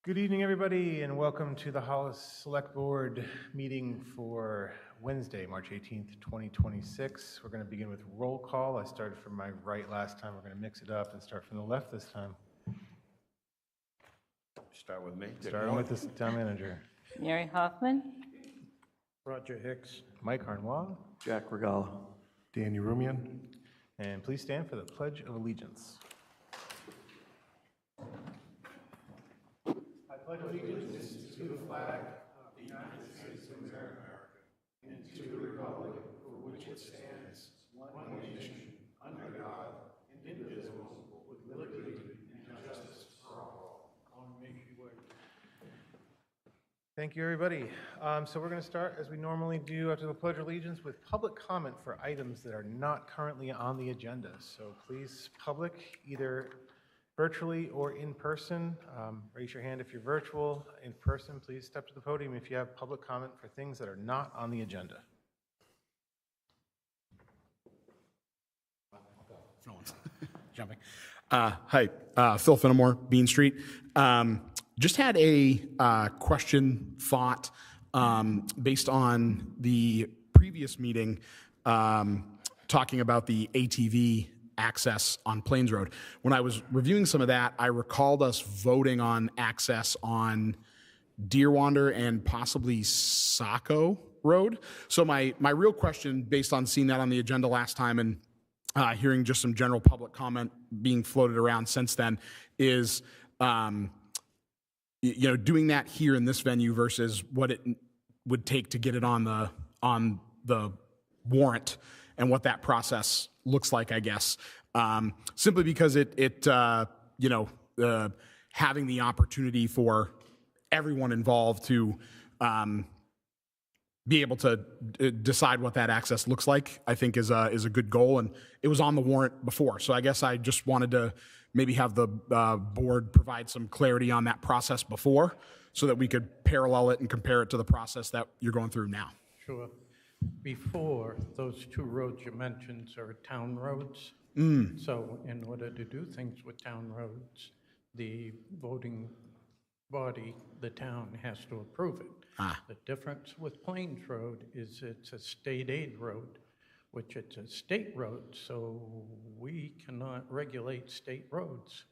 Good evening, everybody, and welcome to the Hollis Select Board meeting for Wednesday, March 18th, 2026. We're going to begin with roll call. I started from my right last time. We're going to mix it up and start from the left this time. Start with me. Starting with the town manager. Mary Hoffman. Roger Hicks. Mike Harnois. Jack Regala. Danny Rumian. And please stand for the Pledge of Allegiance. I pledge allegiance to the flag of the United States of America and to the republic for which it stands, one nation, under God, indivisible, with liberty and justice for all. Thank you, everybody. So we're going to start, as we normally do after the Pledge of Allegiance, with public comment for items that are not currently on the agenda. So please, public, either virtually or in person, raise your hand if you're virtual. In person, please step to the podium if you have public comment for things that are not on the agenda. No one's jumping. Hi, Phil Fenimore, Bean Street. Just had a question, thought, based on the previous meeting talking about the ATV access on Plains Road. When I was reviewing some of that, I recalled us voting on access on Deerwander and possibly Saco Road. So my real question, based on seeing that on the agenda last time and hearing just some general public comment being floated around since then, is doing that here in this venue versus what it would take to get it on the warrant and what that process looks like, I guess. Simply because having the opportunity for everyone involved to be able to decide what that access looks like, I think is a good goal, and it was on the warrant before. So I guess I just wanted to maybe have the board provide some clarity on that process before, so that we could parallel it and compare it to the process that you're going through now. Sure. Before, those two roads you mentioned are town roads. So in order to do things with town roads, the voting body, the town, has to approve it. The difference with Plains Road is it's a state aid road, which it's a state road, so we cannot regulate state roads.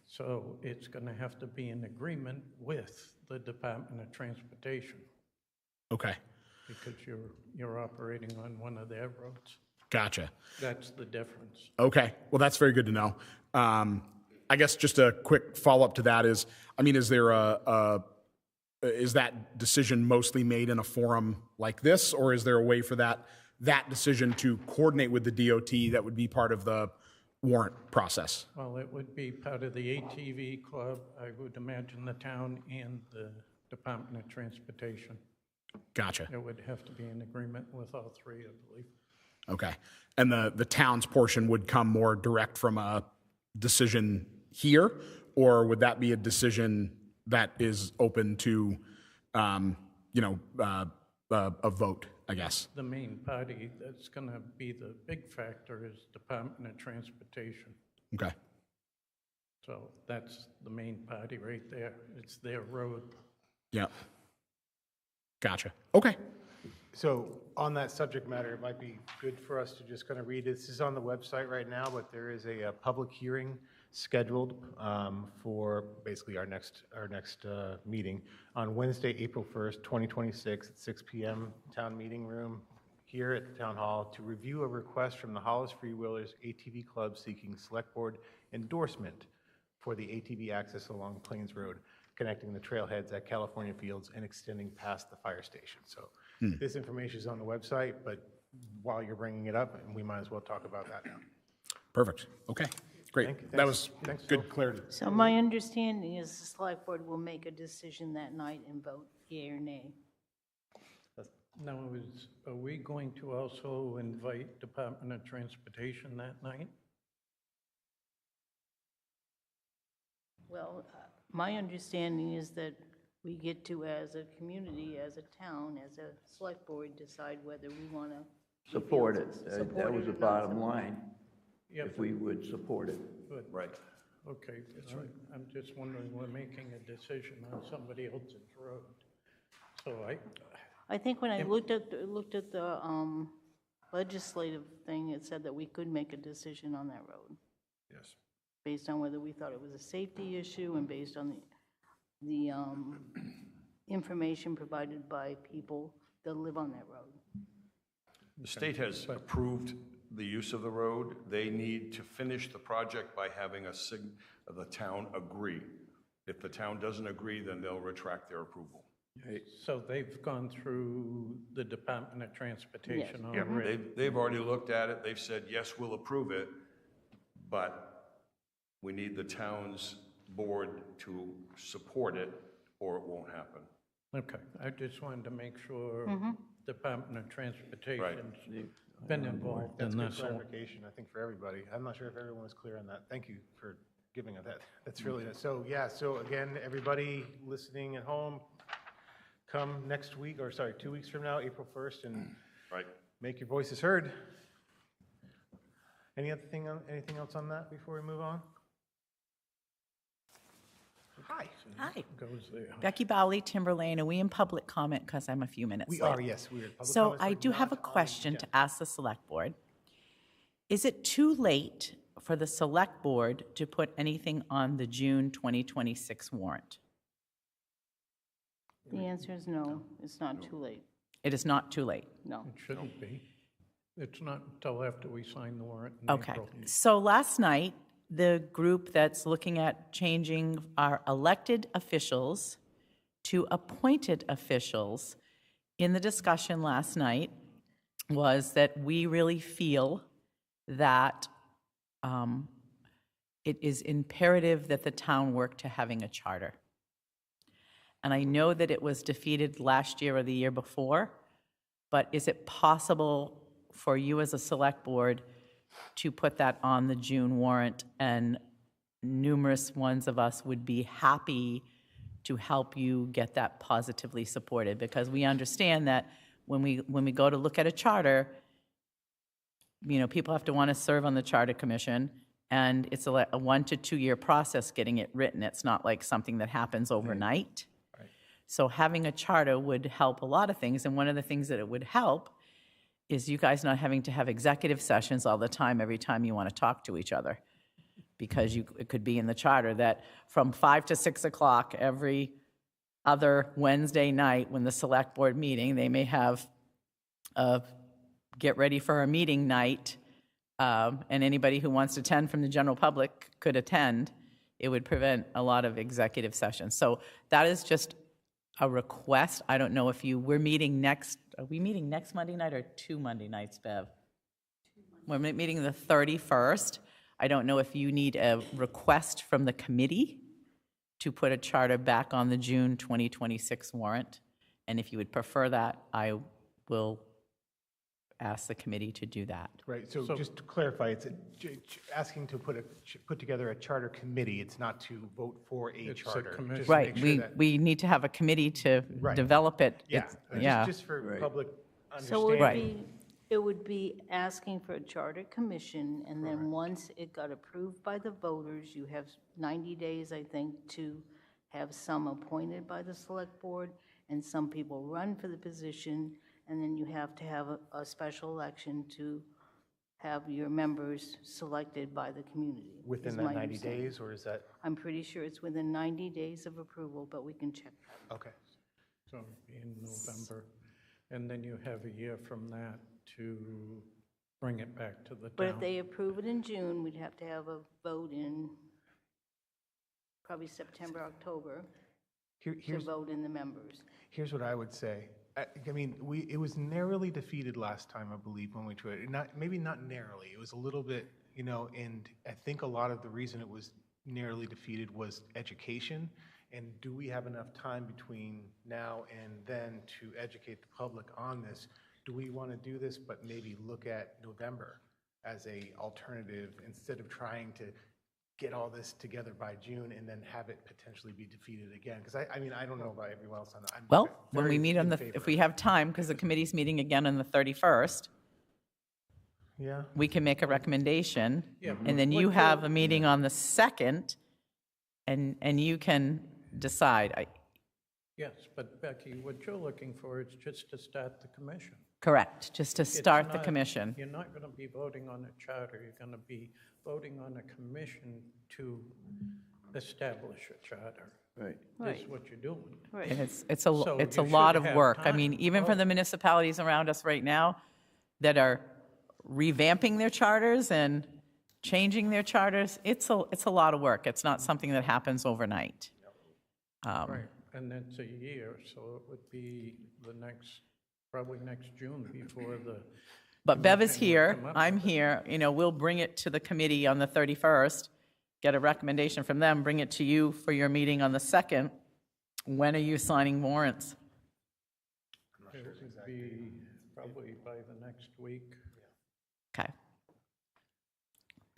So it's going to have to be in agreement with the Department of Transportation. Okay. Because you're operating on one of their roads. Gotcha. That's the difference. Okay. Well, that's very good to know. I guess just a quick follow-up to that is there is that decision mostly made in a forum like this, or is there a way for that decision to coordinate with the DOT that would be part of the warrant process? Well, it would be part of the ATV club, I would imagine the town and the Department of Transportation. Gotcha. It would have to be in agreement with all three, I believe. Okay. And the town's portion would come more direct from a decision here, or would that be a decision that is open to, a vote, I guess? The main party that's going to be the big factor is Department of Transportation. Okay. So that's the main party right there. It's their road. Yeah. Gotcha. Okay. So on that subject matter, it might be good for us to just kind of read. This is on the website right now, but there is a public hearing scheduled for basically our next meeting on Wednesday, April 1st, 2026 at 6 p.m. Town Meeting Room here at the Town Hall to review a request from the Hollis Freewheelers ATV Club seeking Select Board endorsement for the ATV access along Plains Road, connecting the trailheads at California Fields and extending past the fire station. So this information is on the website, but while you're bringing it up, we might as well talk about that now. Perfect. Okay. Great. That was good clarity. So my understanding is the select board will make a decision that night and vote yea or nay. Now, are we going to also invite Department of Transportation that night? Well, my understanding is that we get to, as a community, as a town, as a select board, decide whether we want to Support it. That was the bottom line, Yep. if we would support it. Good. Right. Okay, I'm just wondering, we're making a decision on somebody else's road. So I think when I looked at the legislative thing, it said that we could make a decision on that road, Yes. based on whether we thought it was a safety issue and based on the information provided by people that live on that road. The state has approved the use of the road. They need to finish the project by having the town agree. If the town doesn't agree, then they'll retract their approval. So they've gone through the Department of Transportation Yes. already? They've already looked at it. They've said, yes, we'll approve it, but we need the town's board to support it or it won't happen. Okay, I just wanted to make sure Department of Transportation's been involved That's in good this whole. clarification, I think, for everybody. I'm not sure if everyone was clear on that. Thank you for giving us that. That's really, so, yeah, so again, everybody listening at home, come next week, or sorry, 2 weeks from now, April 1st, and Right. make your voices heard. Anything else on that before we move on? Hi. Hi, Goes there. Becky Bowley, Timberlane. Are we in public comment? Because I'm a few minutes We late. are, yes, we are. Public So comments I are do have a not on the question to agenda. ask the Select Board. Is it too late for the Select Board to put anything on the June 2026 warrant? The answer is no, it's not too late, It is not too late. no. It shouldn't be. It's not until after we sign the warrant in Okay. April. So last night, the group that's looking at changing our elected officials to appointed officials, in the discussion last night, was that we really feel that it is imperative that the town work to having a charter. And I know that it was defeated last year or the year before, but is it possible for you as a select board to put that on the June warrant? And numerous ones of us would be happy to help you get that positively supported, because we understand that when we go to look at a charter, you know, people have to want to serve on the charter commission, and it's a 1 to 2 year process getting it written. It's not like something that happens overnight. So having a charter would help a lot of things, and one of the things that it would help is you guys not having to have executive sessions all the time every time you want to talk to each other. Because it could be in the charter that from 5 to 6 o'clock every other Wednesday night when the select board meeting, they may have a get ready for a meeting night, and anybody who wants to attend from the general public could attend. It would prevent a lot of executive sessions. So that is just a request. I don't know if are we meeting next Monday night or 2 Monday nights, Bev? We're meeting the 31st. I don't know if you need a request from the committee to put a charter back on the June 2026 warrant. And if you would prefer that, I will ask the committee to do that. Right, so just to clarify, it's asking to put together a charter committee. It's not to vote for a It's a charter. commission. just to Right, make sure that- we need to have a committee to Right. develop it. Yeah, It's- Yeah, just for public So understanding. it would be asking for a charter commission, and then once it got approved by the voters, you have 90 days, I think, to have some appointed by the select board, and some people run for the position, and then you have to have a special election to have your members selected by the community. Within is that my 90 understanding. days, or is that, I'm pretty sure it's within 90 days of approval, but we can check that. okay. So in November. And then you have a year from that to bring it back to the But if town. they approve it in June, we'd have to have a vote in probably September, October, to Here's vote in the members. Here's what I would say. I mean, it was narrowly defeated last time, I believe, when we tried it. Maybe not narrowly. It was a little bit, and I think a lot of the reason it was narrowly defeated was education. And do we have enough time between now and then to educate the public on this? Do we want to do this, but maybe look at November as a alternative instead of trying to get all this together by June and then have it potentially be defeated again? Because I mean, I don't know about everyone else on that. I'm well, when we very meet on in the, favor if of we it. have time, because the committee's meeting again on the 31st, Yeah. we can make a recommendation, Yeah, and then what you have you're- a meeting on the 2nd, and you can decide. Yes, but Becky, what you're looking for is just to start the commission. Correct, just to It's start the not- commission. You're not going to be voting on a charter, you're going to be voting on a commission to establish a charter. Right. That's Right. what you're doing. Right. And it's So it's you a lot should of have work. I time. mean, even for the municipalities around us right now that are revamping their charters and changing their charters, it's a lot of work. It's not something that happens overnight. Right, and that's a year, so it would be probably next June before the, But Bev is commission would here, come up I'm with it. here, we'll bring it to the committee on the 31st, get a recommendation from them, bring it to you for your meeting on the 2nd. When are you signing warrants? it would be probably by the next week. Okay.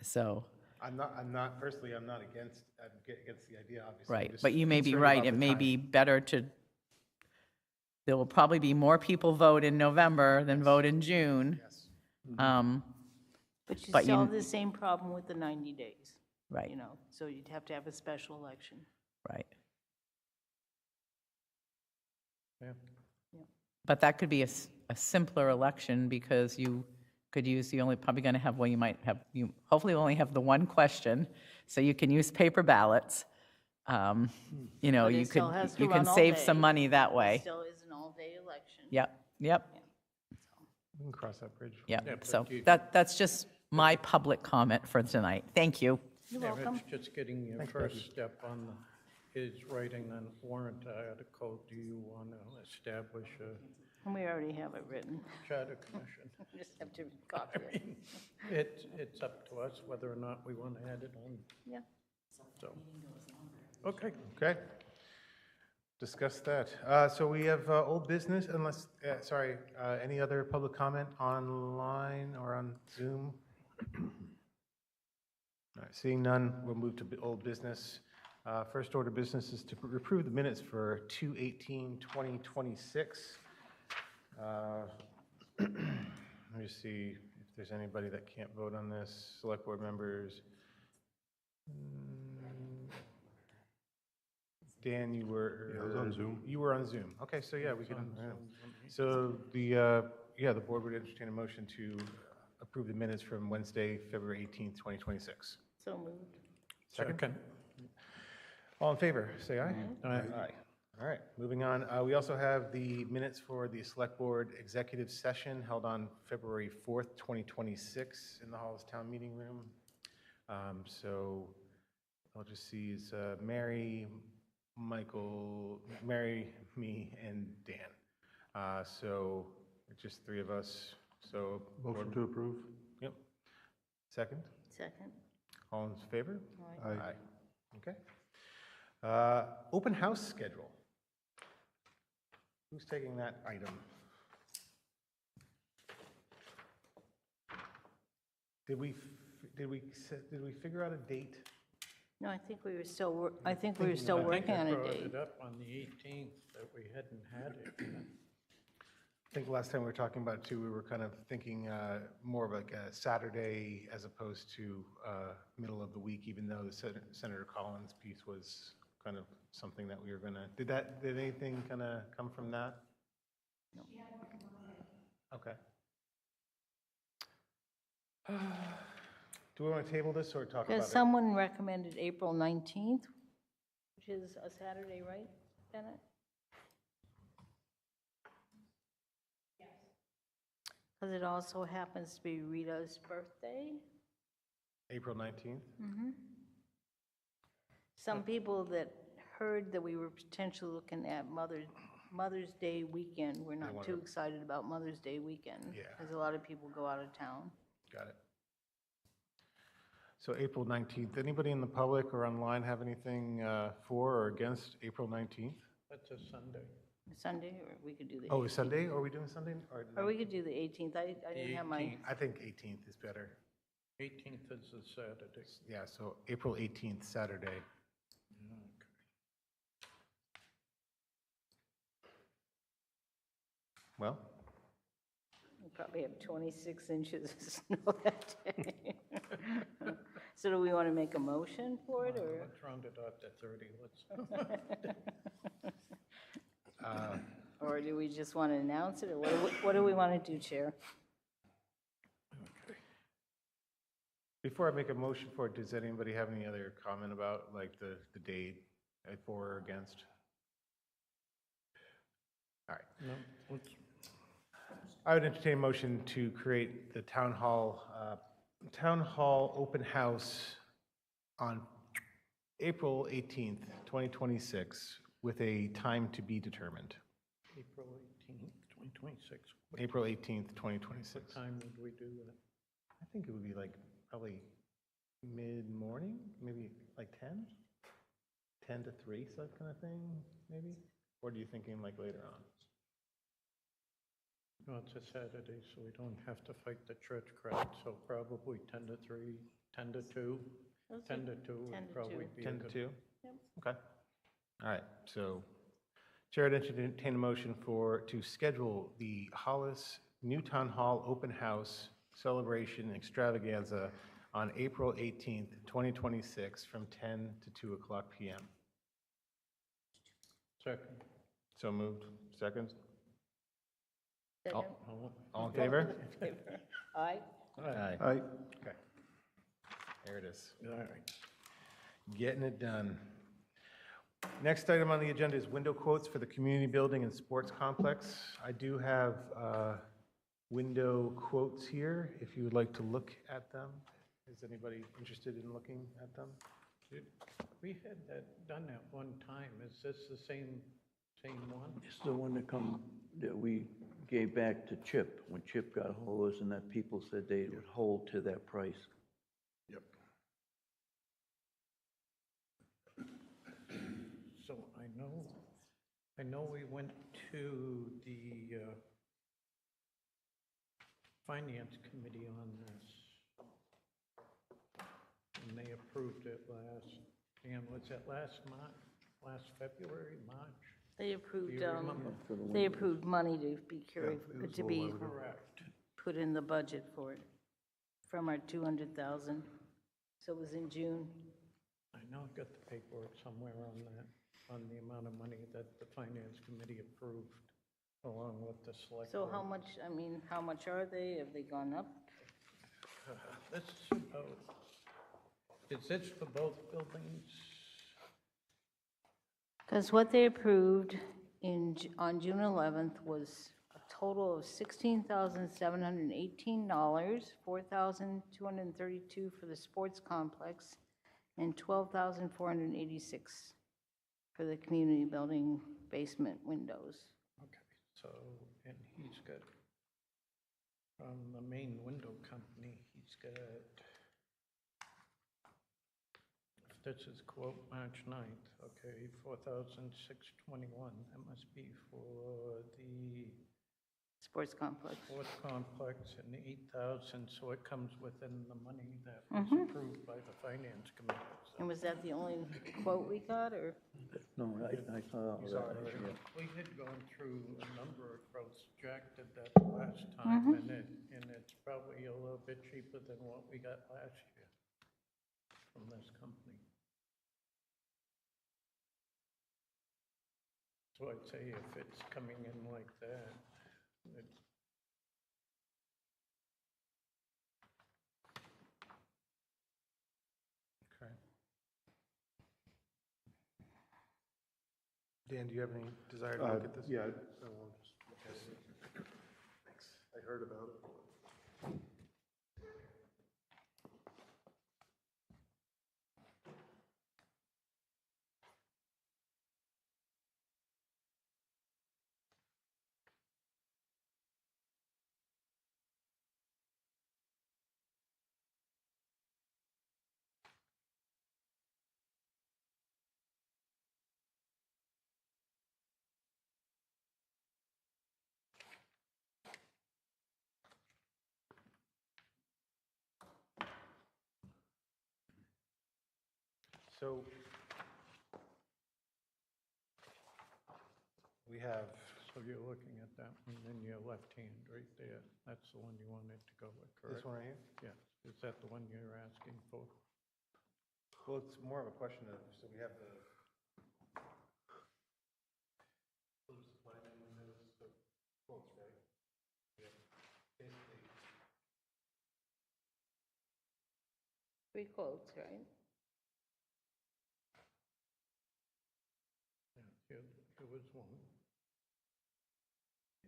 So, I'm not, personally, I'm not against the idea, obviously. I'm right, just but you may be concerned right, about it the may time. be better to, there will probably be more people vote in November than vote in June. Yes. But you But still you- have the same problem with the 90 days, Right, so you'd have to have a special election. right. Yeah. But that could be a simpler election because you could use, probably going to have, well, you might have, you hopefully only have the one question, so you can use paper ballots. But You it still has to can run all save some day. money that It way. still is an all-day election. Yep, yep, We can cross that bridge. Yeah, yep. but So you- that's just my public comment for tonight. Thank you. You're Yeah, welcome. it's just getting your first step on is writing an warrant article. Do you want to establish a And we already have it written. charter commission? We just have to copy it. It's up to us whether or not we want to add it on, Yeah. so. Okay. Okay. Discuss that. So we have old business, unless, any other public comment online or on Zoom? All right, seeing none, we'll move to old business. First order of business is to approve the minutes for 2/18/2026. Let me just see if there's anybody that can't vote on this. Select board members. Dan, you were. Yeah, I was on Zoom. You were on Zoom. Okay, so yeah, we can. So the board would entertain a motion to approve the minutes from Wednesday, February 18th, 2026. So moved. Second. All in favor, say aye. Aye. Aye. All right, moving on. We also have the minutes for the Select Board Executive Session held on February 4th, 2026 in the Hollis Town Meeting Room. So I'll just see, it's Mary, Michael, Mary, me, and Dan. So it's just three of us, so. Motion to approve? Yep. Second? Second. All in favor? Aye. Aye. Okay. Open house schedule. Who's taking that item? Did we figure out a date? No, I think we were still, working on I a brought date. it up on the 18th that we hadn't had it yet. I think last time we were talking about it too, we were kind of thinking more of like a Saturday as opposed to middle of the week, even though the Senator Collins piece was kind of something that we were gonna, did anything kind of come from that? No. Okay. Do we want to table this or talk about Because it? someone recommended April 19th, which is a Saturday, right, Bennett? Because it also happens to be Rita's birthday. April 19th? Some people that heard that we were potentially looking at Mother's Day weekend, we're not too excited about Mother's Day weekend. Yeah. Because a lot of people go out of town. Got it. So April 19th, anybody in the public or online have anything for or against April 19th? That's a Sunday. Sunday, or we could do the, Oh, is Sunday? Are we doing Sunday? or we could do the 18th. I didn't have my, 18th. I think 18th is better. 18th is a Saturday. Yeah, so April 18th, Saturday. Well, We probably have 26 inches of snow that day. So do we want to make a motion for it, or? Let's round it up to 30, let's. Or do we just want to announce it, or what do we want to do, Chair? Before I make a motion for it, does anybody have any other comment about, like, the date, for or against? All right. No, let's, I would entertain a motion to create the town hall open house on April 18th, 2026, with a time to be determined. April 18th, 2026. April 18th, 2026. What time would we do that? I think it would be like probably mid-morning, maybe like 10? 10 to 3, so that kind of thing, maybe? Or are you thinking like later on? No, it's a Saturday, so we don't have to fight the church crowd, so probably 10 to 3, 10 to 2. 10 to 2 10 to would probably 2. be a 10 to good. 2? Yep. Okay. All right, so Chair would entertain a motion to schedule the Hollis New Town Hall Open House Celebration Extravaganza on April 18th, 2026, from 10 to 2 o'clock p.m. Second. So moved. Second? Second? All in favor? Aye. Aye. Aye. Okay. There it is. All right. Getting it done. Next item on the agenda is window quotes for the community building and sports complex. I do have window quotes here, if you would like to look at them. Is anybody interested in looking at them? We had that done at one time. Is this the same one? It's the one that we gave back to Chip, when Chip got Hollis, and that people said they would hold to that price. Yep. So I know we went to the Finance Committee on this. And they approved it was it last February, March? They approved, Do you remember? they approved money to be Correct. put in the budget for it from our 200,000. So it was in June. I know I got the paperwork somewhere on that, on the amount of money that the Finance Committee approved along with the select. So how board. much, how much are they? Have they gone up? This is about, is this for both buildings? Because what they approved on June 11th was a total of $16,718, $4,232 for the sports complex, and $12,486 for the community building basement windows. Okay, so, and he's got, from the main window company, he's got, this is quote March 9th, okay, 4,621. That must be for the Sports complex. sports complex, and 8,000, so it comes within the money that was approved by the Finance Committee. So And was that the only quote we got, or? No, I saw all that. Yeah. we had gone through a number of quotes. Jack did that last time, and it's probably a little bit cheaper than what we got last year from this company. So I'd say if it's coming in like that, it's Okay. Dan, do you have any desire to look at this? Yeah, I want to just look at it. Thanks. I heard about it. So we have so So you're looking at that one, and your left hand right there, that's the one you wanted to go with, correct? This one right here? Yes, is that the one you're asking for? Well, it's more of a question of, so we have the. Quotes, right? Basically, Three quotes, right? Yeah, here was one.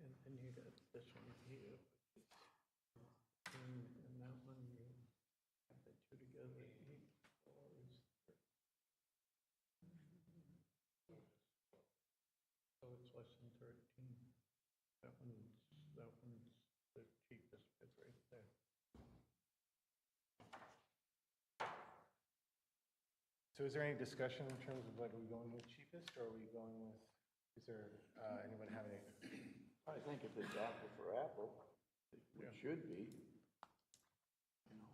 And then you got this one here. And that one, you have the two together, 8 is. So it's less than 13. That one's the cheapest bid right there. so is there any discussion in terms of like, are we going with cheapest or are we going with, is there, anyone have any? I think if it's apple for apple, it should be. You know,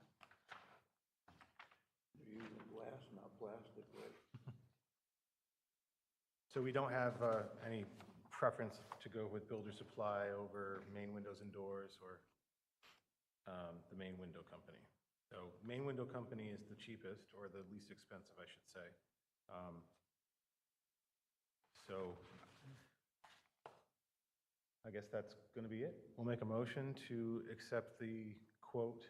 they're using glass, not plastic, right? So we don't have any preference to go with Builder Supply over Main Windows and Doors or the Main Window Company. So Main Window Company is the cheapest or the least expensive, I should say. So I guess that's going to be it. We'll make a motion to accept the quote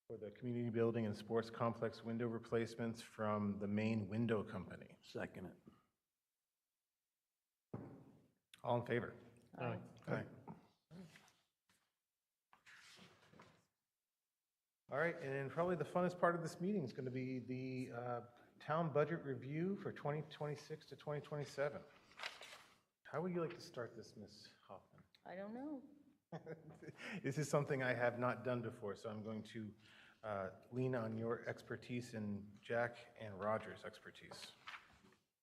for the community building and sports complex window replacements from the Main Window Company. Second it. All in favor? Aye. Aye. All right, and then probably the funnest part of this meeting is going to be the town budget review for 2026 to 2027. How would you like to start this, Ms. Hoffman? I don't know. This is something I have not done before, so I'm going to lean on your expertise and Jack and Roger's expertise,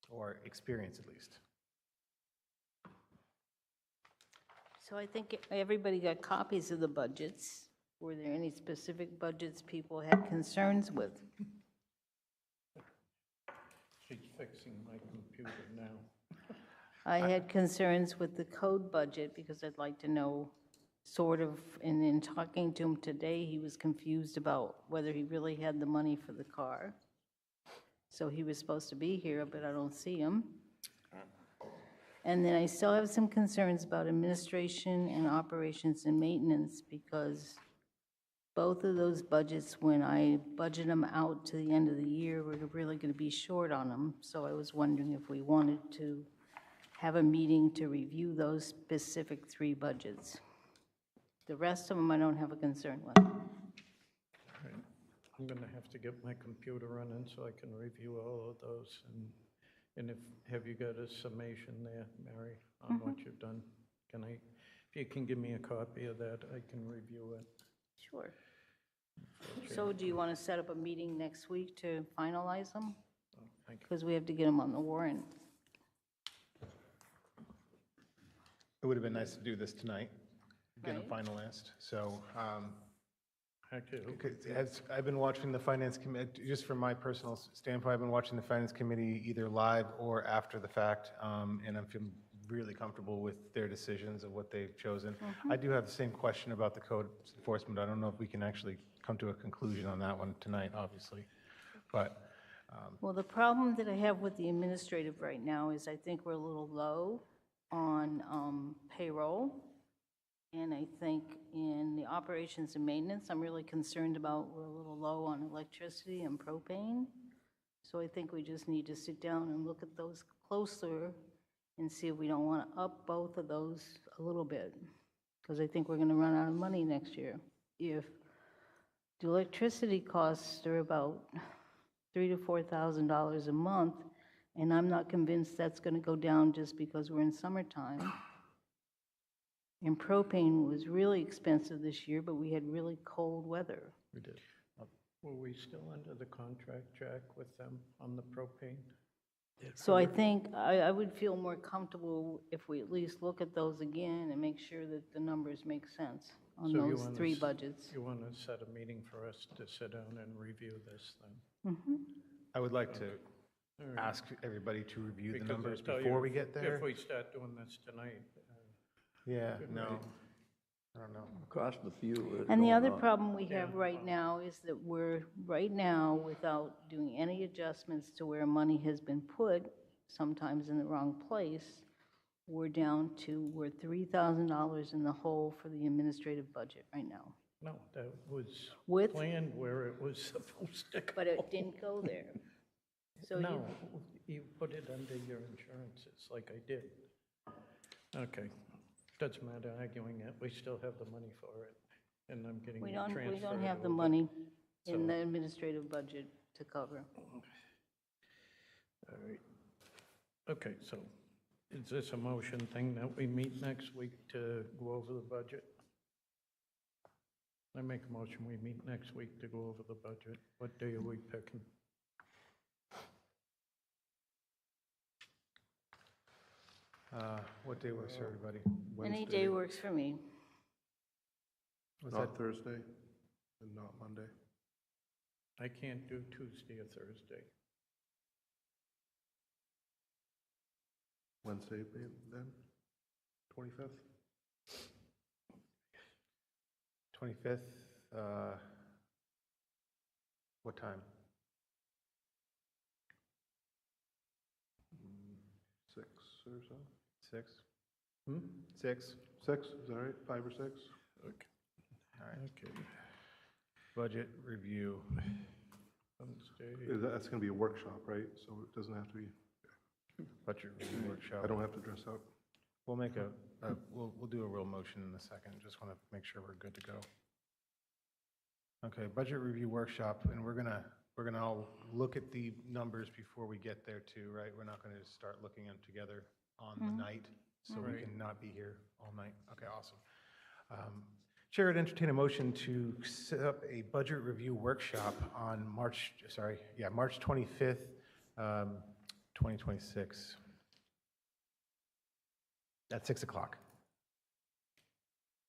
or experience at least. So I think everybody got copies of the budgets. Were there any specific budgets people had concerns with? She's fixing my computer now. I had concerns with the code budget because I'd like to know sort of, and in talking to him today, he was confused about whether he really had the money for the car. So he was supposed to be here, but I don't see him. And then I still have some concerns about administration and operations and maintenance because both of those budgets, when I budget them out to the end of the year, we're really going to be short on them. So I was wondering if we wanted to have a meeting to review those specific three budgets. The rest of them I don't have a concern with. All right. I'm going to have to get my computer running so I can review all of those. And have you got a summation there, Mary, on what you've done? If you can give me a copy of that, I can review it. Sure. So do you want to set up a meeting next week to finalize them? Oh, thank you. Because we have to get them on the warrant. It would have been nice to do this tonight, get them Right. finalized. So Actually, as I've been watching the finance committee, just from my personal standpoint, I've been watching the finance committee either live or after the fact, and I'm feeling really comfortable with their decisions of what they've chosen. I do have the same question about the code enforcement. I don't know if we can actually come to a conclusion on that one tonight, obviously. But Well, the problem that I have with the administrative right now is I think we're a little low on payroll. And I think in the operations and maintenance, I'm really concerned about we're a little low on electricity and propane. So I think we just need to sit down and look at those closer and see if we don't want to up both of those a little bit. Because I think we're going to run out of money next year. If the electricity costs are about $3,000 to $4,000 a month, and I'm not convinced that's going to go down just because we're in summertime. And propane was really expensive this year, but we had really cold weather. we did. Were we still under the contract, Jack, with them on the propane? So I think I would feel more comfortable if we at least look at those again and make sure that the numbers make sense on So you those wanna three s- budgets. You want to set a meeting for us to sit down and review this then? I would like to All right. ask everybody to review the Because I'll numbers tell you, before we get there. If we start doing this tonight, Yeah, no, I don't know. Cost of fuel is And the going other up. problem we have right now is that we're, right now, without doing any adjustments to where money has been put, sometimes in the wrong place, we're we're $3,000 in the hole for the administrative budget right now. No, that was With- planned where it was supposed to go. But it didn't go there. So No, you, you put it under your insurances like I did. Okay, doesn't matter arguing it, we still have the money for it, and I'm getting we it don't transferred have the over. money in So- the administrative budget to cover. All right. Okay, so is this a motion thing that we meet next week to go over the budget? I make a motion, we meet next week to go over the budget. What day are we picking? What day works for everybody? Any day works for me. What's that? Not Thursday and not Monday. I can't do Tuesday or Thursday. Wednesday then, 25th? 25th, what time? 6 or so? 6? Hmm? 6? 6, is that right? 5 or 6? Okay. All right. Okay. Budget review. Wednesday. That's going to be a workshop, right? So it doesn't have to be, Budget review workshop. I don't have to dress up. We'll make we'll do a real motion in a second. Just want to make sure we're good to go. Okay, budget review workshop, and we're gonna all look at the numbers before we get there too, right? We're not gonna just start looking at them together on the night, so we can not be here all night. Okay, awesome. Chair would entertain a motion to set up a budget review workshop on March 25th, 2026. At 6 o'clock.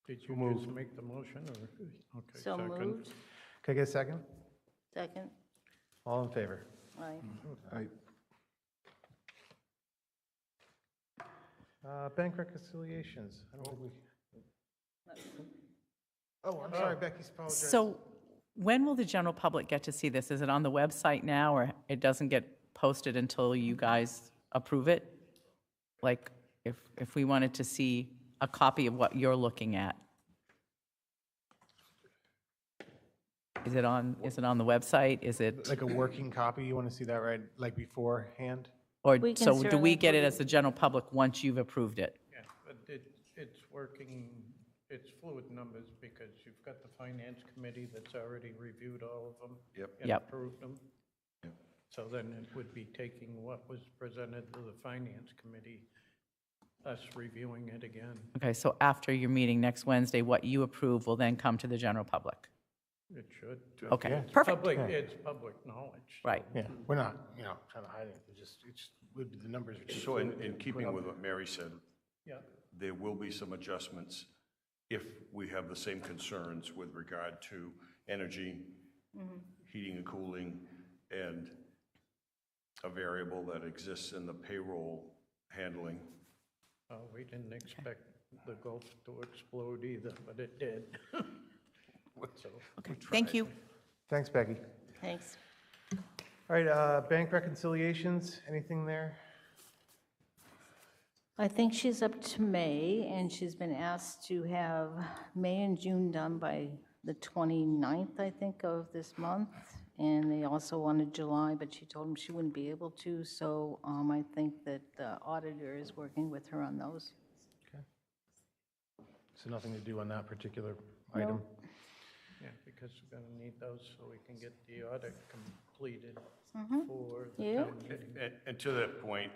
Did you just make the motion, or? Okay, So second. moved. Can I get a second? Second? All in favor? Aye. Bank reconciliations. I don't think we. Oh, I'm sorry, Becky's apologizing. So when will the general public get to see this? Is it on the website now, or it doesn't get posted until you guys approve it? Like, if we wanted to see a copy of what you're looking at? Is it on the website? Is it, Like a working copy, you want to see that right, like beforehand? or, We can so do certainly we get put it as the general public once you've approved it? Yeah, but it's working, it's fluid numbers because you've got the finance committee that's already reviewed all of them. Yep. And Yep. approved them. Yep. So then it would be taking what was presented to the finance committee, us reviewing it again. Okay, so after your meeting next Wednesday, what you approve will then come to the general public? It should. Okay, Yeah. perfect, Public, it's public knowledge. right. Yeah, we're not, trying to hide it, it's would be the numbers. would be So in put keeping up with there. what Mary said, Yeah, there will be some adjustments if we have the same concerns with regard to energy, heating and cooling, and a variable that exists in the payroll handling. we didn't expect the Gulf to explode either, but it did. So, Okay, thank you. Thanks, Becky. Thanks. All right, bank reconciliations, anything there? I think she's up to May, and she's been asked to have May and June done by the 29th, I think, of this month. And they also wanted July, but she told them she wouldn't be able to, so I think that the auditor is working with her on those. So nothing to do on that particular item? yeah, because we're going to need those so we can get the audit completed for the Yeah. town meeting. And to that point,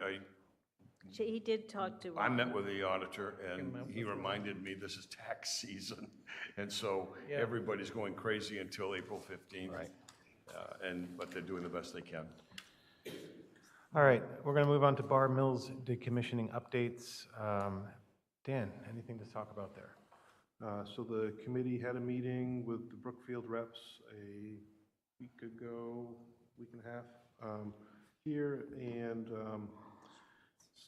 He did talk to I Ron. met with the auditor, and met he with reminded me this is tax season, and so Yeah. everybody's going crazy until April 15th. Right. But they're doing the best they can. All right, we're going to move on to Bar Mills decommissioning updates. Dan, anything to talk about there? So the committee had a meeting with the Brookfield reps a week ago, week and a half, here, and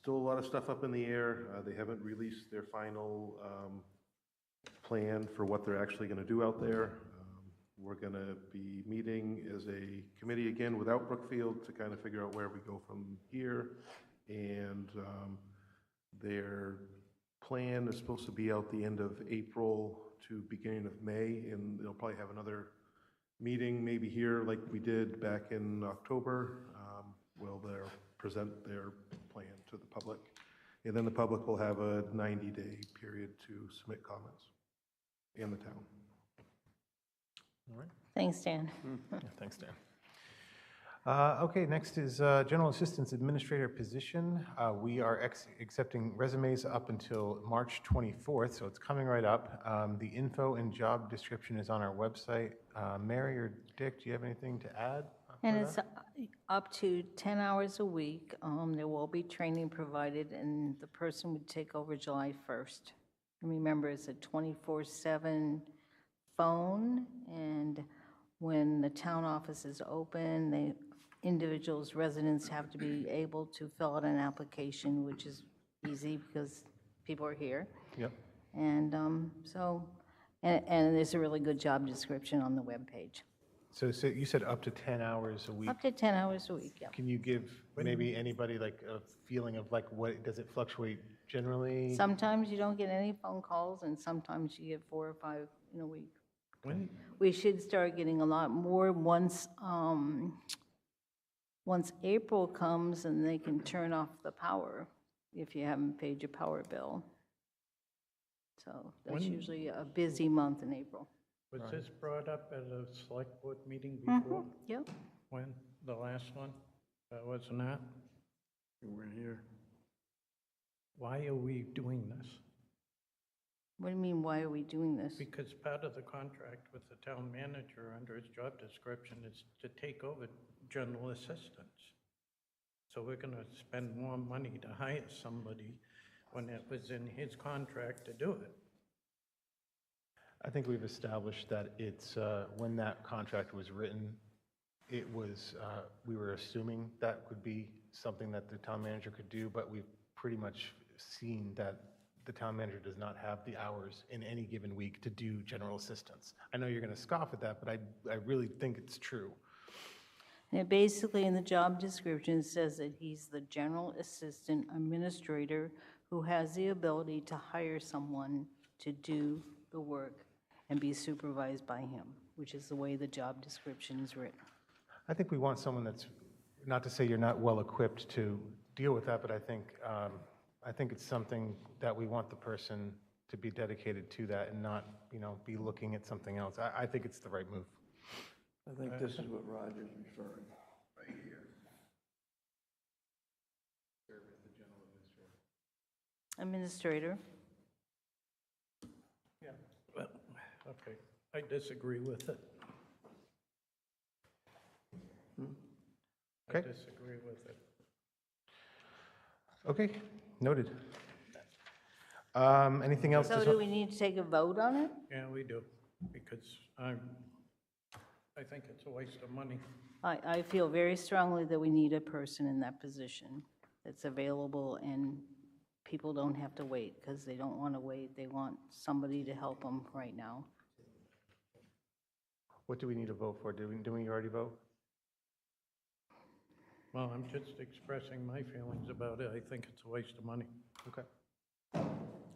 Still a lot of stuff up in the air. They haven't released their final plan for what they're actually going to do out there. We're going to be meeting as a committee again without Brookfield to kind of figure out where we go from here. And their plan is supposed to be out the end of April to beginning of May, and they'll probably have another meeting maybe here like we did back in October. Where they'll present their plan to the public. And then the public will have a 90-day period to submit comments in the town. All right. Thanks, Dan. Yeah, thanks, Dan. Okay, next is General Assistance Administrator position. We are accepting resumes up until March 24th, so it's coming right up. The info and job description is on our website. Mary or Dick, do you have anything to add? And it's up to 10 hours a week. There will be training provided, and the person would take over July 1st. And remember, it's a 24/7 phone, and when the town office is open, the individuals, residents have to be able to fill out an application, which is easy because people are here. Yep. And and there's a really good job description on the webpage. So you said up to 10 hours a week. Up to 10 hours a week, yeah. Can you give maybe anybody like a feeling of like what, does it fluctuate generally? Sometimes you don't get any phone calls, and sometimes you get 4 or 5 in a week. When, We should start getting a lot more once April comes and they can turn off the power if you haven't paid your power bill. So that's usually a busy month in April. was this brought up at a select board meeting before? Yep. When, the last one? That wasn't that? You weren't here. Why are we doing this? What do you mean, why are we doing this? Because part of the contract with the town manager under his job description is to take over general assistance. So we're gonna spend more money to hire somebody when it was in his contract to do it. I think we've established that it's, when that contract was written, it was, we were assuming that would be something that the town manager could do, but we've pretty much seen that the town manager does not have the hours in any given week to do general assistance. I know you're going to scoff at that, but I really think it's true. And it basically, in the job description, it says that he's the general assistant administrator who has the ability to hire someone to do the work and be supervised by him, which is the way the job description is written. I think we want someone that's, not to say you're not well-equipped to deal with that, but I think it's something that we want the person to be dedicated to that and not, be looking at something else. I think it's the right move. I think this is what Roger's referring, right here. Administrator? Yeah. Well, okay, I disagree with it. I Okay. disagree with it. Okay, noted. Anything else? So do we need to take a vote on it? Yeah, we do, because I think it's a waste of money. I feel very strongly that we need a person in that position that's available, and people don't have to wait because they don't want to wait. They want somebody to help them right now. What do we need to vote for? Didn't we already vote? Well, I'm just expressing my feelings about it. I think it's a waste of money. Okay.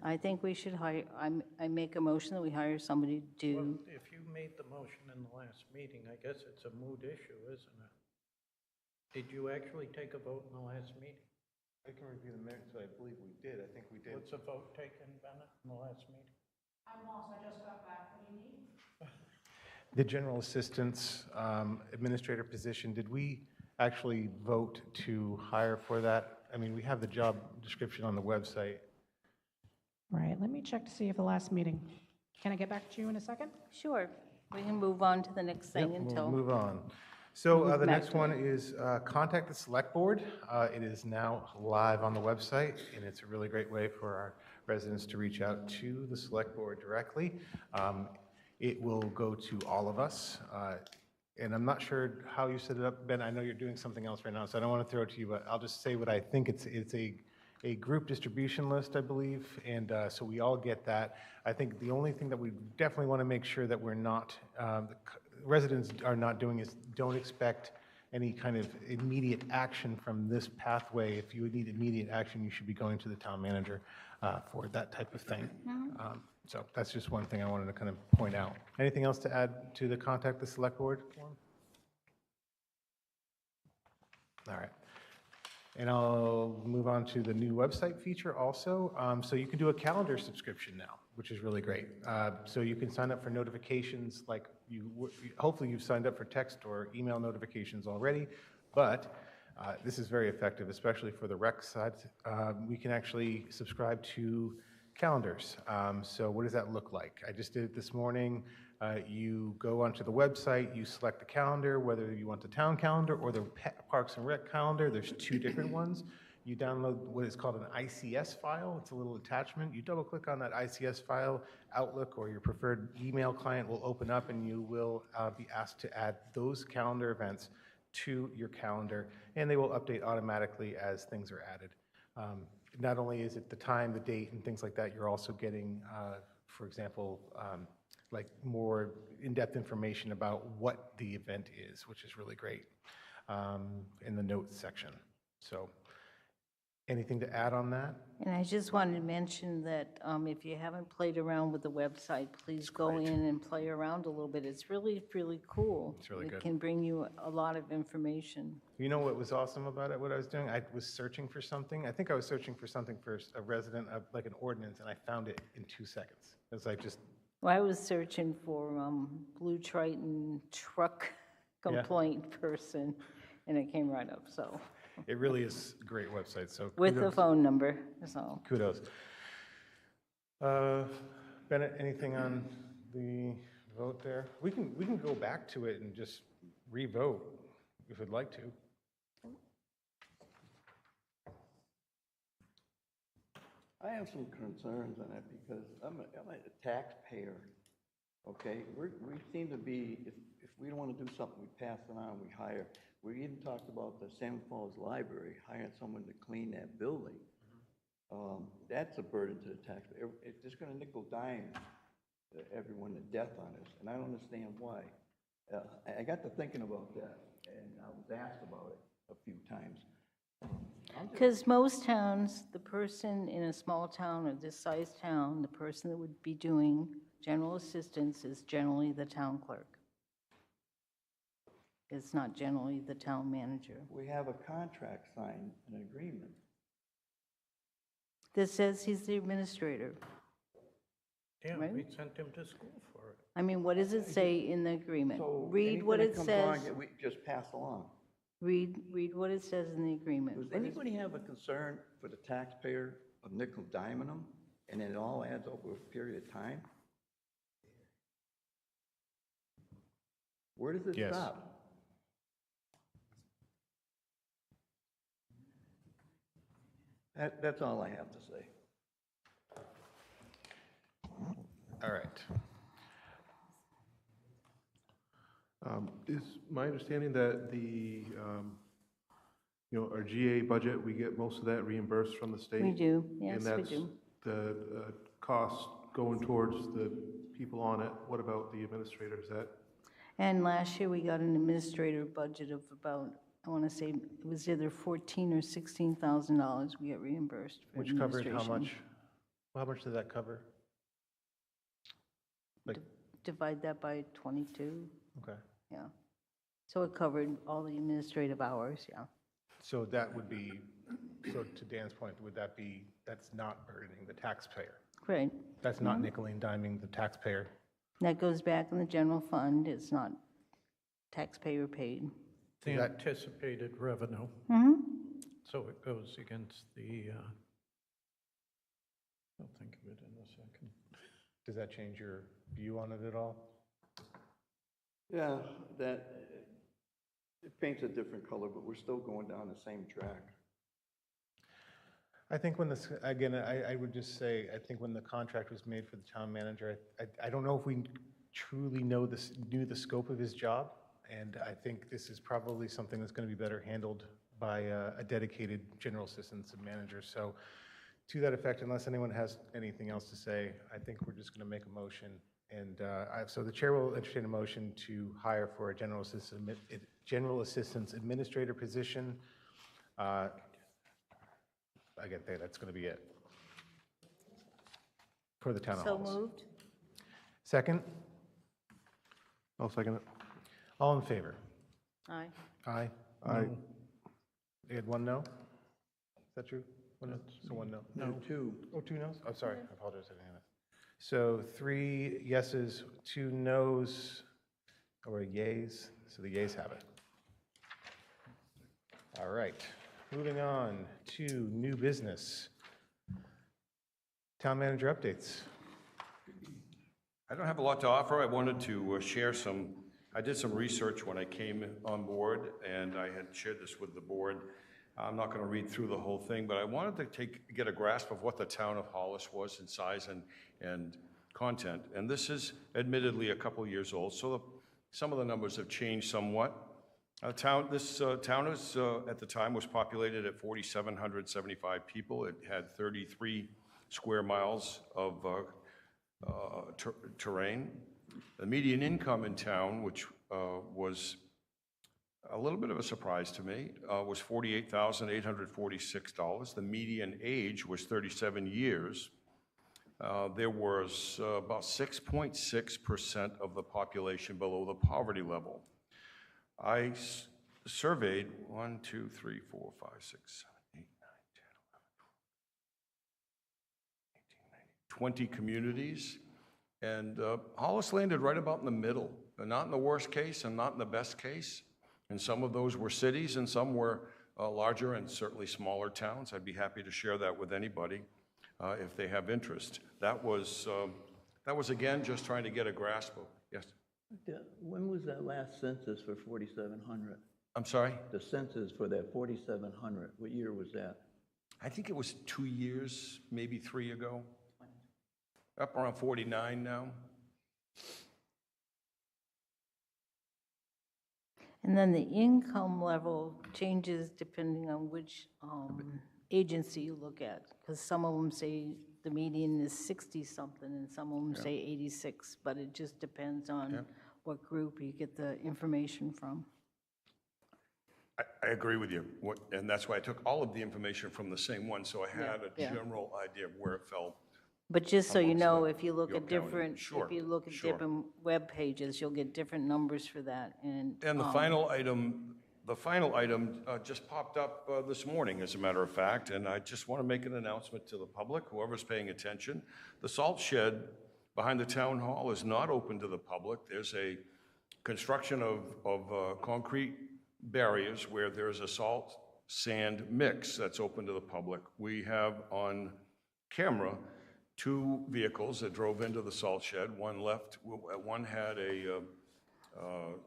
I think we should hire, I make a motion that we hire somebody to do, Well, if you made the motion in the last meeting, I guess it's a moot issue, isn't it? Did you actually take a vote in the last meeting? I can review the minutes, but I believe we did. I think we did. What's the vote taken, Bennett, in the last meeting? The general assistance administrator position, did we actually vote to hire for that? I mean, we have the job description on the website. Right, let me check to see if the last meeting, can I get back to you in a second? sure, we can move on to the next thing Yep, until. we'll move on. So Move the back next to one is contact the select board. It is now live on the website, and it's a really great way for our residents to reach out to the select board directly. It will go to all of us. And I'm not sure how you set it up, Ben. I know you're doing something else right now, so I don't want to throw it to you, but I'll just say what I think. It's a group distribution list, I believe, and so we all get that. I think the only thing that we definitely want to make sure that we're not, residents are not doing is don't expect any kind of immediate action from this pathway. If you would need immediate action, you should be going to the town manager for that type of thing. So that's just one thing I wanted to kind of point out. Anything else to add to the contact the select board form? All right. And I'll move on to the new website feature also. So you can do a calendar subscription now, which is really great. So you can sign up for notifications like hopefully you've signed up for text or email notifications already, but this is very effective, especially for the rec side. We can actually subscribe to calendars. So what does that look like? I just did it this morning. You go onto the website, you select the calendar, whether you want the town calendar or the Parks and Rec calendar. There's two different ones. You download what is called an ICS file. It's a little attachment. You double click on that ICS file, Outlook or your preferred email client will open up and you will be asked to add those calendar events to your calendar, and they will update automatically as things are added. Not only is it the time, the date, and things like that, you're also getting, for example, like more in-depth information about what the event is, which is really great in the notes section. So anything to add on that? And I just wanted to mention that if you haven't played around with the website, please go in and play around a little bit. It's really, really cool. It's really good. It can bring you a lot of information. You know what was awesome about it, what I was doing? I was searching for something. I think I was searching for something for a resident, like an ordinance, and I found it in 2 seconds. It was like just, Well, I was searching for Blue Triton truck complaint person, and it came right up, so, it really is a great website, so with the kudos. phone number, so. Kudos. Bennett, anything on the vote there? We can go back to it and just re-vote if we'd like to. I have some concerns on that because I'm a taxpayer, okay? We seem to be, if we don't want to do something, we pass it on, we hire. We even talked about the Salmon Falls Library, hiring someone to clean that building. That's a burden to the taxpayer. It's just going to nickel dime everyone to death on us, and I don't understand why. I got to thinking about that, and I was asked about it a few times. Because most towns, the person in a small town or this size town, the person that would be doing general assistance is generally the town clerk. It's not generally the town manager. We have a contract signed, an agreement. That says he's the administrator. Yeah, Right. we sent him to school for it. I mean, what does it say in the agreement? So Read what anything it that comes says. along, we just pass along. Read what it says in the agreement. Does anybody have a concern for the taxpayer of nickel diming them, and then it all adds over a period of time? Where does it Yes. stop? That's all I have to say. All right. Is my understanding that the, our GA budget, we get most of that reimbursed from the state? We do, yes, we And that's do. the cost going towards the people on it. What about the administrators? And last year, we got an administrator budget of about, I want to say, it was either $14,000 or $16,000 we get reimbursed for Which covered how administration. much? How much did that cover? Like, Divide that by 22, okay. yeah. So it covered all the administrative hours, yeah. So that would be, so to Dan's point, would that be, that's not burdening the taxpayer? Great. That's not nickel and diming the taxpayer? That goes back in the general fund, it's not taxpayer paid. The That- anticipated revenue, Mm-hmm. so it goes against the, I'll think of it in a second. Does that change your view on it at all? Yeah, it paints a different color, but we're still going down the same track. I think when this, again, I would just say, I think when the contract was made for the town manager, I don't know if we truly knew the scope of his job, and I think this is probably something that's going to be better handled by a dedicated general assistance manager. So to that effect, unless anyone has anything else to say, I think we're just going to make a motion. And so the chair will entertain a motion to hire for a general assistance administrator position. I get that, that's going to be it for the town of So Hollis. moved? Second, I'll second it. all in favor? Aye. Aye. Aye. You had one no? Is that true? One no? So one no? No. Two. Oh, two no's? I'm sorry, I apologize. I didn't have that. So 3 yeses, 2 no's, or yays, so the yays have it. All right, moving on to new business. Town manager updates. I don't have a lot to offer. I wanted to share I did some research when I came on board, and I had shared this with the board. I'm not going to read through the whole thing, but I wanted to get a grasp of what the town of Hollis was in size and content. And this is admittedly a couple years old, so some of the numbers have changed somewhat. This town is, at the time, was populated at 4,775 people. It had 33 square miles of terrain. The median income in town, which was a little bit of a surprise to me, was $48,846. The median age was 37 years. There was about 6.6% of the population below the poverty level. I surveyed 1, 2, 3, 4, 5, 6, 7, 8, 9, 10, 11, 12, 18, 19, 20 communities. And Hollis landed right about in the middle, not in the worst case and not in the best case. And some of those were cities and some were larger and certainly smaller towns. I'd be happy to share that with anybody if they have interest. That was again, just trying to get a grasp of, yes? When was that last census for 4,700? I'm sorry? The census for that 4,700, what year was that? I think it was 2 years, maybe 3 ago. Up around 49 now. And then the income level changes depending on which agency you look at, because some of them say the median is 60-something, and some of them say 86, but it just depends on what group you get the information from. I agree with you, and that's why I took all of the information from the same one, so I had a general idea of where it fell. But just so you amongst know, the- if you look your at county. different, Sure, if you look at sure. different web pages, you'll get different numbers for that, and. And the final item just popped up this morning, as a matter of fact, and I just want to make an announcement to the public, whoever's paying attention. The salt shed behind the town hall is not open to the public. There's a construction of concrete barriers where there's a salt sand mix that's open to the public. We have on camera 2 vehicles that drove into the salt shed. One had a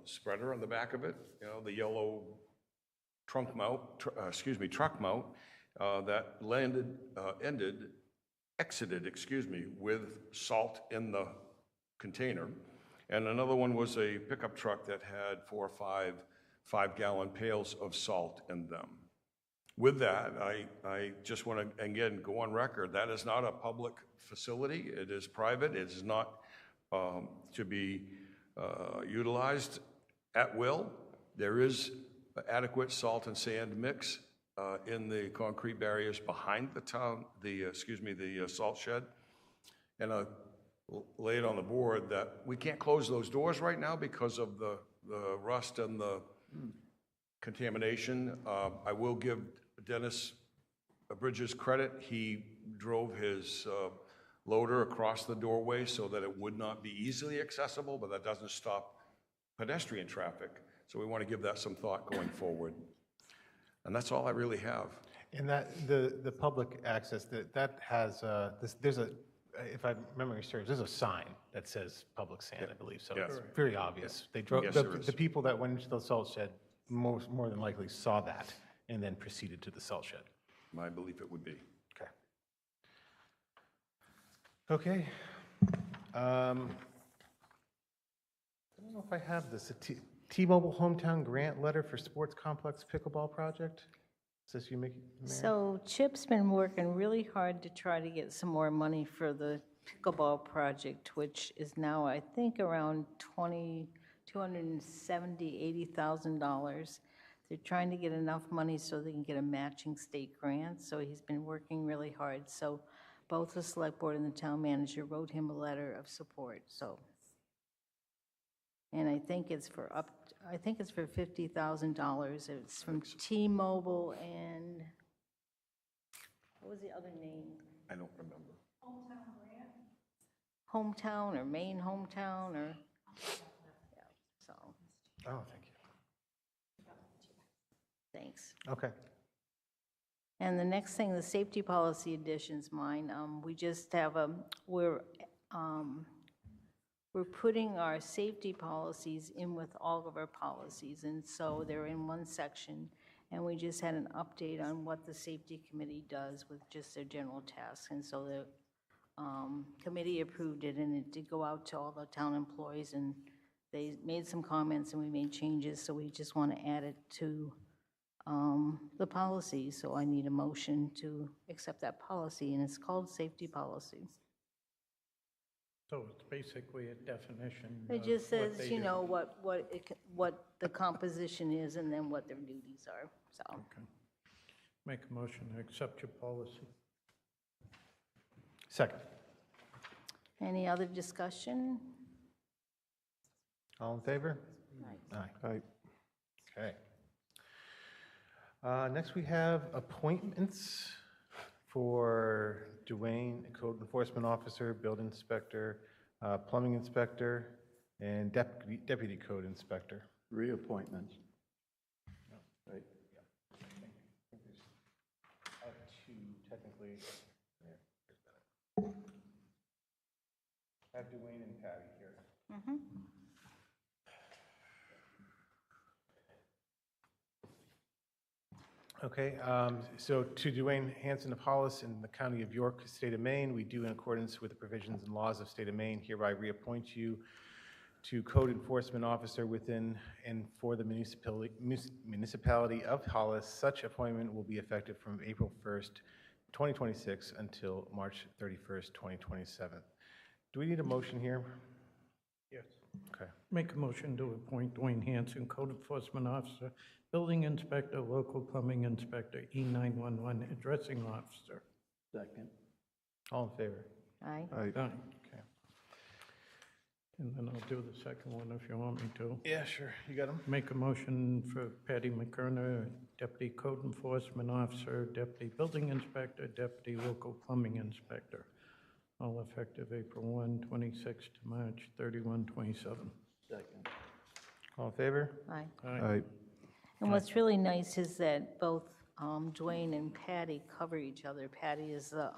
spreader on the back of it, you know, the yellow truck mount, that exited with salt in the container. And another one was a pickup truck that had 4 or 5 5-gallon pails of salt in them. With that, I just want to, again, go on record, that is not a public facility. It is private. It is not to be utilized at will. There is adequate salt and sand mix in the concrete barriers behind the salt shed. And lay it on the board that we can't close those doors right now because of the rust and the contamination. I will give Dennis Bridges credit. He drove his loader across the doorway so that it would not be easily accessible, but that doesn't stop pedestrian traffic. So we want to give that some thought going forward. And that's all I really have. And that, the public access, that has, there's a, if I'm remembering straight, there's a sign that says public sand, I believe, so it's very obvious. They drove, Yes, there is. the people that went into the salt shed more than likely saw that and then proceeded to the salt shed. My belief it would be. Okay. I don't know if I have this. T-Mobile hometown grant letter for sports complex pickleball project? Is this you, Mayor? So Chip's been working really hard to try to get some more money for the pickleball project, which is now, I think, around $280,000. They're trying to get enough money so they can get a matching state grant, so he's been working really hard. So both the select board and the town manager wrote him a letter of support, so. And I think it's for $50,000. It's from T-Mobile and, what was the other name? I don't remember. Hometown or Maine Hometown or, yeah, so, Oh, thank you. thanks. Okay. And the next thing, the safety policy addition's mine. We just have we're putting our safety policies in with all of our policies, and so they're in one section. And we just had an update on what the safety committee does with just their general tasks. And so the committee approved it, and it did go out to all the town employees, and they made some comments, and we made changes, so we just want to add it to the policy. So I need a motion to accept that policy, and it's called safety policy. So it's basically a definition. It of just what they says, you do. know, what the composition is, and then what their duties are, so. Okay. Make a motion to accept your policy. Second. Any other discussion? All in favor? Aye. Okay. Next, we have appointments for Dwayne, Code Enforcement Officer, Building Inspector, Plumbing Inspector, and Deputy Code Inspector. Reappointments. Right. I have two, technically. I have Dwayne and Patty here. Okay, so to Dwayne Hanson of Hollis in the County of York, State of Maine, we do in accordance with the provisions and laws of State of Maine hereby reappoint you to Code Enforcement Officer within and for the municipality of Hollis. Such appointment will be effective from April 1st, 2026 until March 31st, 2027. Do we need a motion here? Yes. Okay. Make a motion to appoint Dwayne Hanson, Code Enforcement Officer, Building Inspector, Local Plumbing Inspector, E911 Addressing Officer. Second. All in favor? Aye. Aye. Okay. And then I'll do the second one if you want me to. Yeah, sure. You got them? Make a motion for Patty McKerner, Deputy Code Enforcement Officer, Deputy Building Inspector, Deputy Local Plumbing Inspector, all effective April 1, 26 to March 31, 27. Second. All in favor? Aye. Aye. And what's really nice is that both Dwayne and Patty cover each other. Patty is the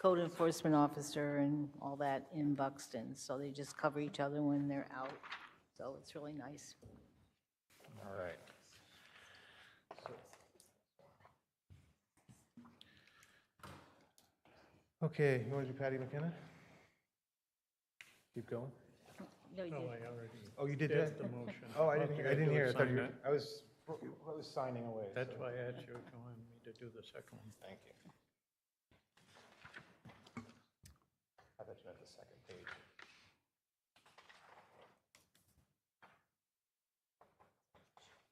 Code Enforcement Officer and all that in Buxton, so they just cover each other when they're out. So it's really nice. All right. Okay, you want to do Patty McKenna? Keep going. No, you No, did. I already Oh, you did did that? the motion. Oh, I didn't hear. I thought you Sign were, it. I was signing away. That's so- why I asked you if you wanted me to do the second one. Thank you. I thought you had the second page.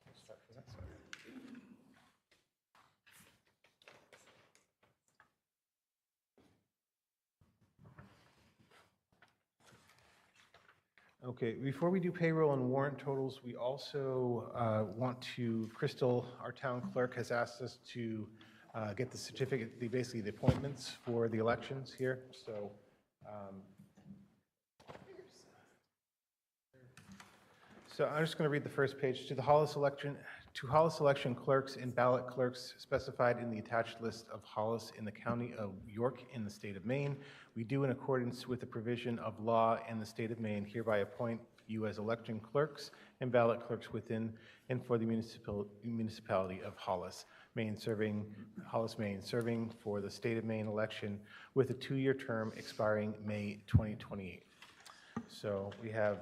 Let's start from that side. Okay, before we do payroll and warrant totals, we also want to, Crystal, our town clerk, has asked us to get the certificate, basically the appointments for the elections here, so. So I'm just going to read the first page. To Hollis election clerks and ballot clerks specified in the attached list of Hollis in the County of York in the State of Maine, we do in accordance with the provision of law and the State of Maine hereby appoint you as election clerks and ballot clerks within and for the municipality of Hollis, Maine, serving for the State of Maine election with a 2-year term expiring May 2028. So we have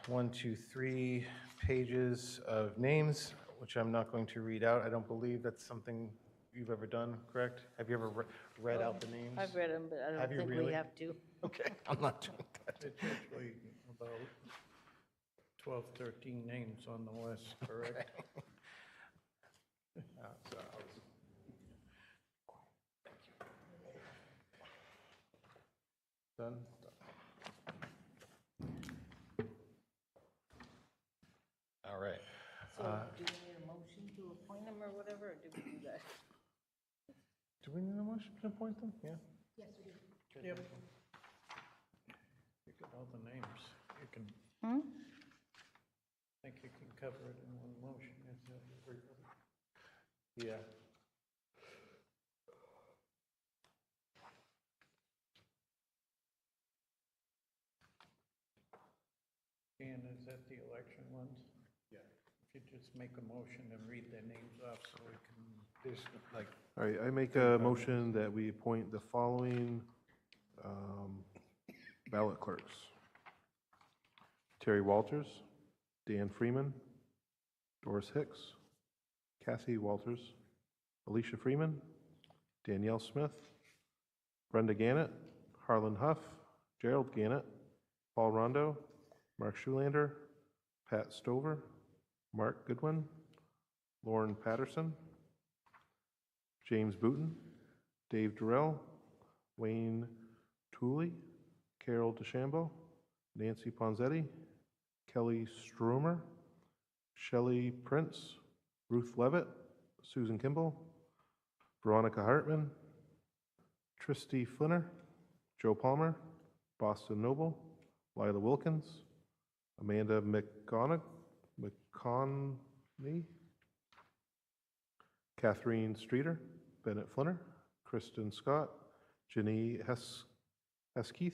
1, 2, 3 pages of names which I'm not going to read out. I don't believe that's something you've ever done, correct? Have you ever read out the names? I've read them, but I Have don't you think we really? have to. Okay, I'm not doing that. It's actually about 12, 13 names on the list, correct? So I'll just- Done? All right. So do we need a motion to appoint them or whatever, or did we do that? Do we need a motion to appoint them? Yeah. Yep. You got all the names. You can, Hmm? I think you can cover it in one motion. Is that everybody? Yeah. Dan, is that the election ones? Yeah. If you just make a motion and read their names off so we can. There's like, All right, I make a motion that we appoint the following ballot clerks. Terry Walters, Dan Freeman, Doris Hicks, Kathy Walters, Alicia Freeman, Danielle Smith, Brenda Gannett, Harlan Huff, Gerald Gannett, Paul Rondo, Mark Schulander, Pat Stover, Mark Goodwin, Lauren Patterson, James Booton, Dave Durrell, Wayne Tooley, Carol DeChambeau, Nancy Ponzetti, Kelly Stromer, Shelley Prince, Ruth Levitt, Susan Kimball, Veronica Hartman, Tristy Flinner, Joe Palmer, Boston Noble, Lila Wilkins, Amanda McConney, Kathleen Streeter, Bennett Flinner, Kristen Scott, Jenny Heskeith,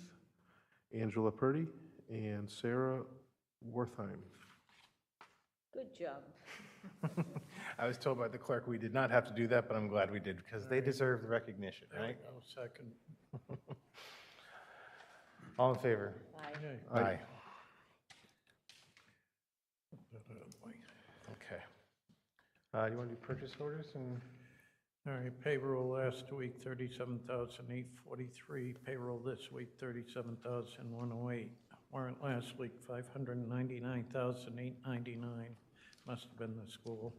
Angela Purdy, and Sarah Wertheim. Good job. I was told by the clerk we did not have to do that, but I'm glad we did because they deserve the recognition, right? I'll second. All in favor? Aye. Aye. Put that out of the way. Okay. You want to do purchase orders and? All right, payroll last week, 37,843. Payroll this week, 37,108. Warrant last week, 599,899. Must have been the school.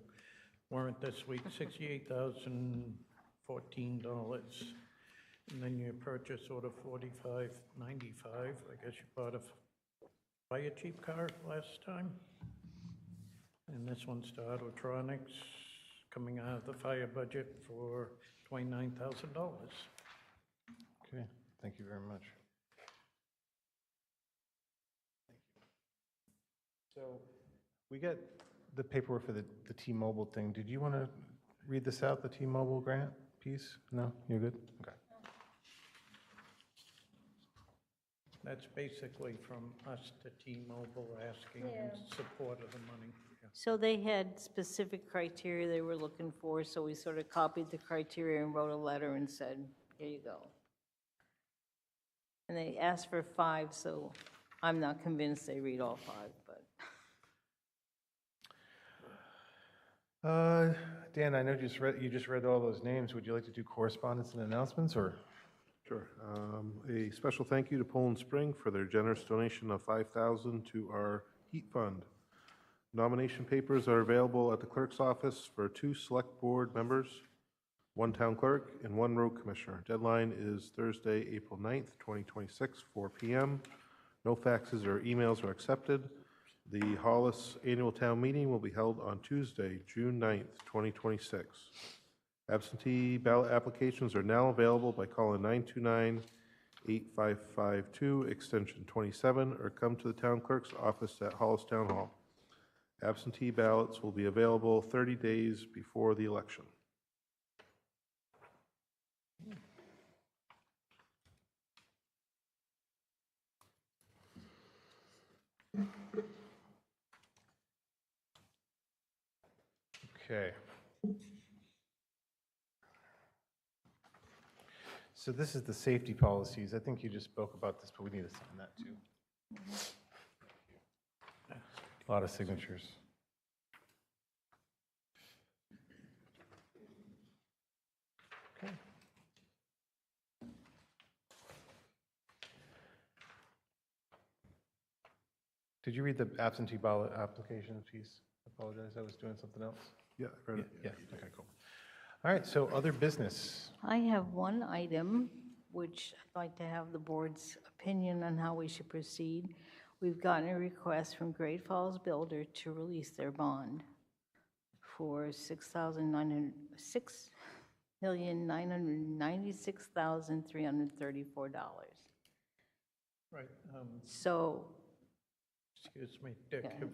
Warrant this week, $68,014. And then your purchase order, $45.95. I guess you bought a fire chief car last time. And this one's to Autotronics, coming out of the fire budget for $29,000. Okay, thank you very much. So we got the paperwork for the T-Mobile thing. Did you want to read this out, the T-Mobile grant piece? No, you're good? Okay. That's basically from us to T-Mobile asking in support of the money. Yeah. So they had specific criteria they were looking for, so we sort of copied the criteria and wrote a letter and said, here you go. And they asked for 5, so I'm not convinced they read all 5, but. Dan, I know you just read all those names. Would you like to do correspondence and announcements, or? Sure. A special thank you to Poland Spring for their generous donation of $5,000 to our heat fund. Nomination papers are available at the clerk's office for 2 select board members, 1 town clerk, and 1 road commissioner. Deadline is Thursday, April 9th, 2026, 4 p.m. No faxes or emails are accepted. The Hollis Annual Town Meeting will be held on Tuesday, June 9th, 2026. Absentee ballot applications are now available by calling 929-8552, extension 27, or come to the town clerk's office at Hollis Town Hall. Absentee ballots will be available 30 days before the election. Okay. So this is the safety policies. I think you just spoke about this, but we need to sign that too. A lot of signatures. Could you read the absentee ballot application piece? Apologize, I was doing something else. Yeah, I read it. Yeah, okay, cool. All right, so other business. I have one item, which I'd like to have the board's opinion on how we should proceed. We've gotten a request from Great Falls Builder to release their bond for $6,996,334. Right. So, Excuse me, Dick, Yeah.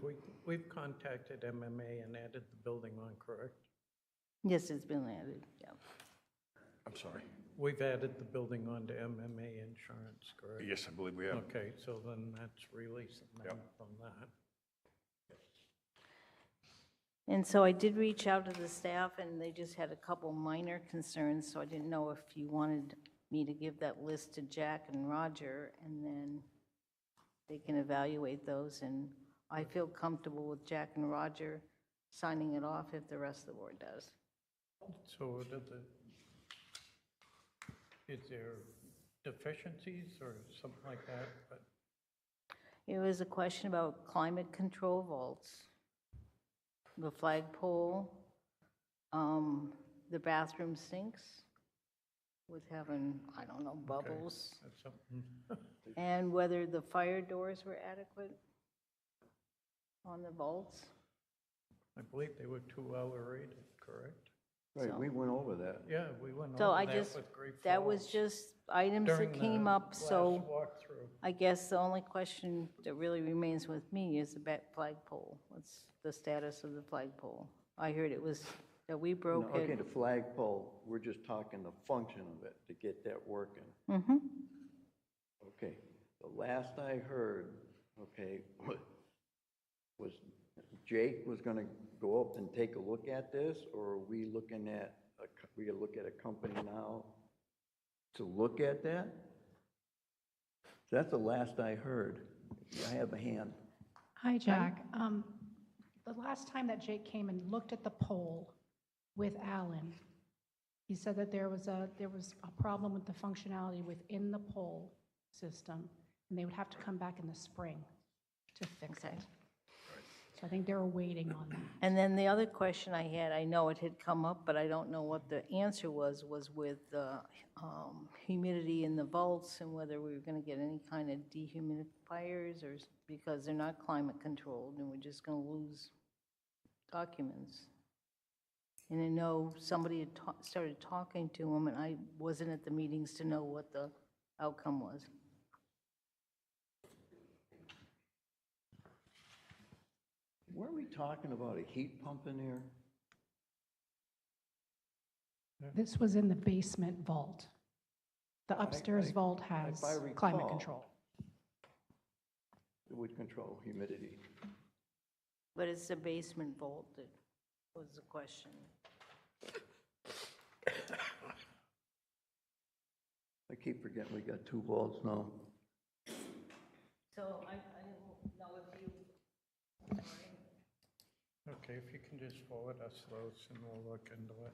we've contacted MMA and added the building on, correct? yes, it's been landed, yeah. I'm sorry. We've added the building onto MMA insurance, correct? Yes, I believe we have. Okay, so then that's releasing them Yep. from that. And so I did reach out to the staff, and they just had a couple minor concerns, so I didn't know if you wanted me to give that list to Jack and Roger, and then they can evaluate those, and I feel comfortable with Jack and Roger signing it off if the rest of the board does. So what are is there deficiencies or something like that? But It was a question about climate control vaults, the flagpole, the bathroom sinks with having, I don't know, bubbles, that's something, and whether the fire doors were adequate on the vaults. I believe they were 2-hour rated, correct? Right, we went over that. Yeah, we went So over I that just, with Great that was Falls just items during that came the up, last so walkthrough. I guess the only question that really remains with me is the flagpole. What's the status of the flagpole? I heard it was, that we broke No, okay, it. the flagpole, we're just talking the function of it to get that working. Mm-hmm. Okay, the last I heard, okay, was Jake was gonna go up and take a look at this, or are we looking at, we gotta look at a company now to look at that? That's the last I heard. I have a hand. Hi, Jack. The last time that Jake came and looked at the pole with Alan, he said that there was a problem with the functionality within the pole system, and they would have to come back in the spring to fix Okay. it. So I think they were waiting on that. And then the other question I had, I know it had come up, but I don't know what the answer was with the humidity in the vaults and whether we were going to get any kind of dehumidifiers or, because they're not climate controlled and we're just going to lose documents. And I know somebody had started talking to them, and I wasn't at the meetings to know what the outcome was. Weren't we talking about a heat pump in there? This was in the basement vault. The upstairs vault has I climate recall. control. It would control humidity. But it's the basement vault that was the question. I keep forgetting we got two vaults now. So I didn't know if you, Okay, if you can just forward us those and we'll look into it.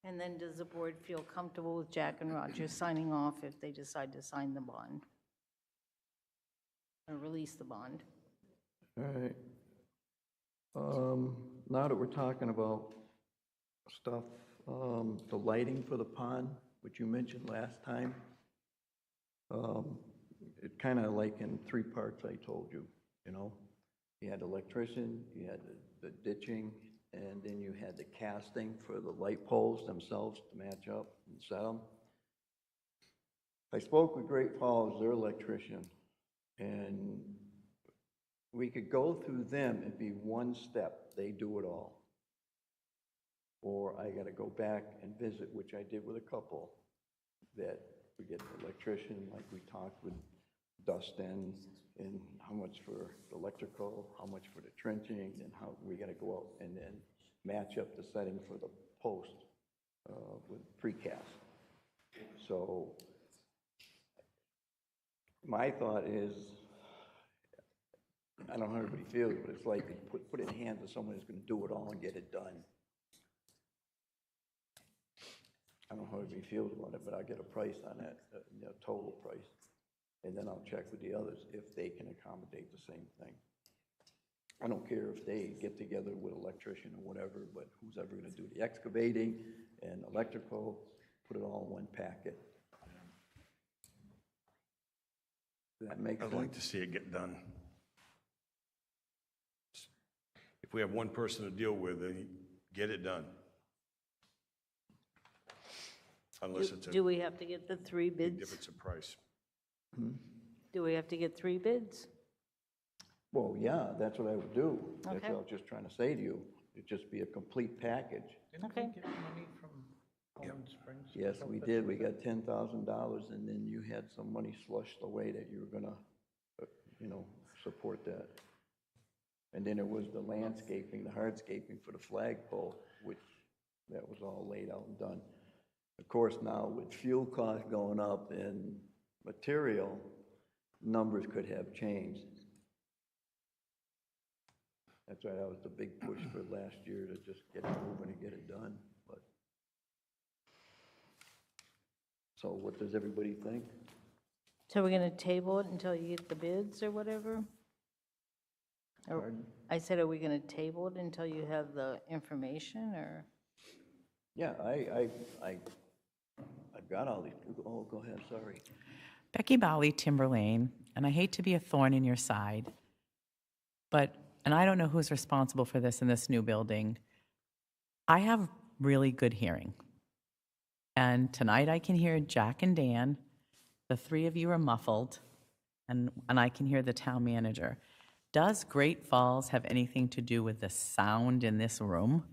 and then does the board feel comfortable with Jack and Roger signing off if they decide to sign the bond? Or release the bond? All right. Now that we're talking about stuff, the lighting for the pond, which you mentioned last time, it kind of like in three parts I told you, you know? You had the electrician, you had the ditching, and then you had the casting for the light poles themselves to match up and set them. I spoke with Great Falls, their electrician, and we could go through them and be one step, they do it all. Or I gotta go back and visit, which I did with a couple, that we get the electrician, like we talked with Dustin, and how much for the electrical, how much for the trenching, and how we gotta go out and then match up the setting for the post with precast. So my thought is, I don't know how everybody feels, but it's like put it in the hands of someone who's gonna do it all and get it done. I don't know how everybody feels about it, but I get a price on that, total price. and then I'll check with the others if they can accommodate the same thing. I don't care if they get together with an electrician or whatever, but who's ever gonna do the excavating and electrical, put it all in one packet. Does that make sense? I'd like to see it get done. If we have one person to deal with, then get it done. Unless it's a Do we have to get the 3 big bids? difference in price. Do we have to get 3 bids? Well, yeah, that's what I would do. That's Okay. what I was just trying to say to you. It'd just be a complete package. Didn't Okay. we get money from Holland Springs? to Yes, help we us did. with We that? got $10,000, and then you had some money slushed away that you were gonna, support that. And then it was the landscaping, the hardscaping for the flagpole, which that was all laid out and done. Of course, now with fuel costs going up and material, numbers could have changed. That's why that was the big push for last year, to just get it moving and get it done, but. So what does everybody think? So we're going to table it until you get the bids or whatever? Or- Pardon? I said, are we going to table it until you have the information, or? Yeah, I've got all these, oh, go ahead, sorry. Becky Bowley, Timberlane, and I hate to be a thorn in your side, and I don't know who's responsible for this in this new building. I have really good hearing. And tonight I can hear Jack and Dan. The 3 of you are muffled, and I can hear the town manager. Does Great Falls have anything to do with the sound in this room?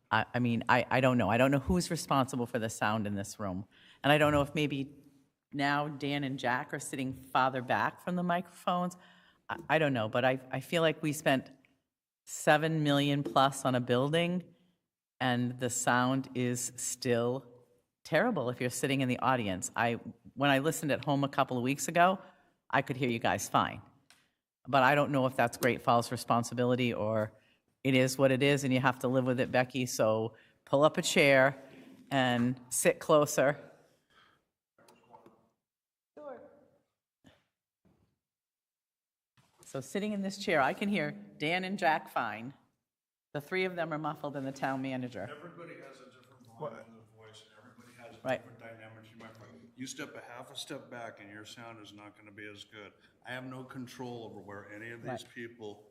I mean, I don't know. I don't know who's responsible for the sound in this room. And I don't know if maybe now Dan and Jack are sitting farther back from the microphones. I don't know, but I feel like we spent $7 million plus on a building, and the sound is still terrible if you're sitting in the audience. When I listened at home a couple of weeks ago, I could hear you guys fine. But I don't know if that's Great Falls' responsibility or it is what it is and you have to live with it, Becky. So pull up a chair and sit closer. So sitting in this chair, I can hear Dan and Jack fine. The 3 of them are muffled and the town manager. Everybody has a different volume of the voice, and everybody has a Right. different dynamic. You step a half a step back and your sound is not gonna be as good. I have no control over where any of these Right. people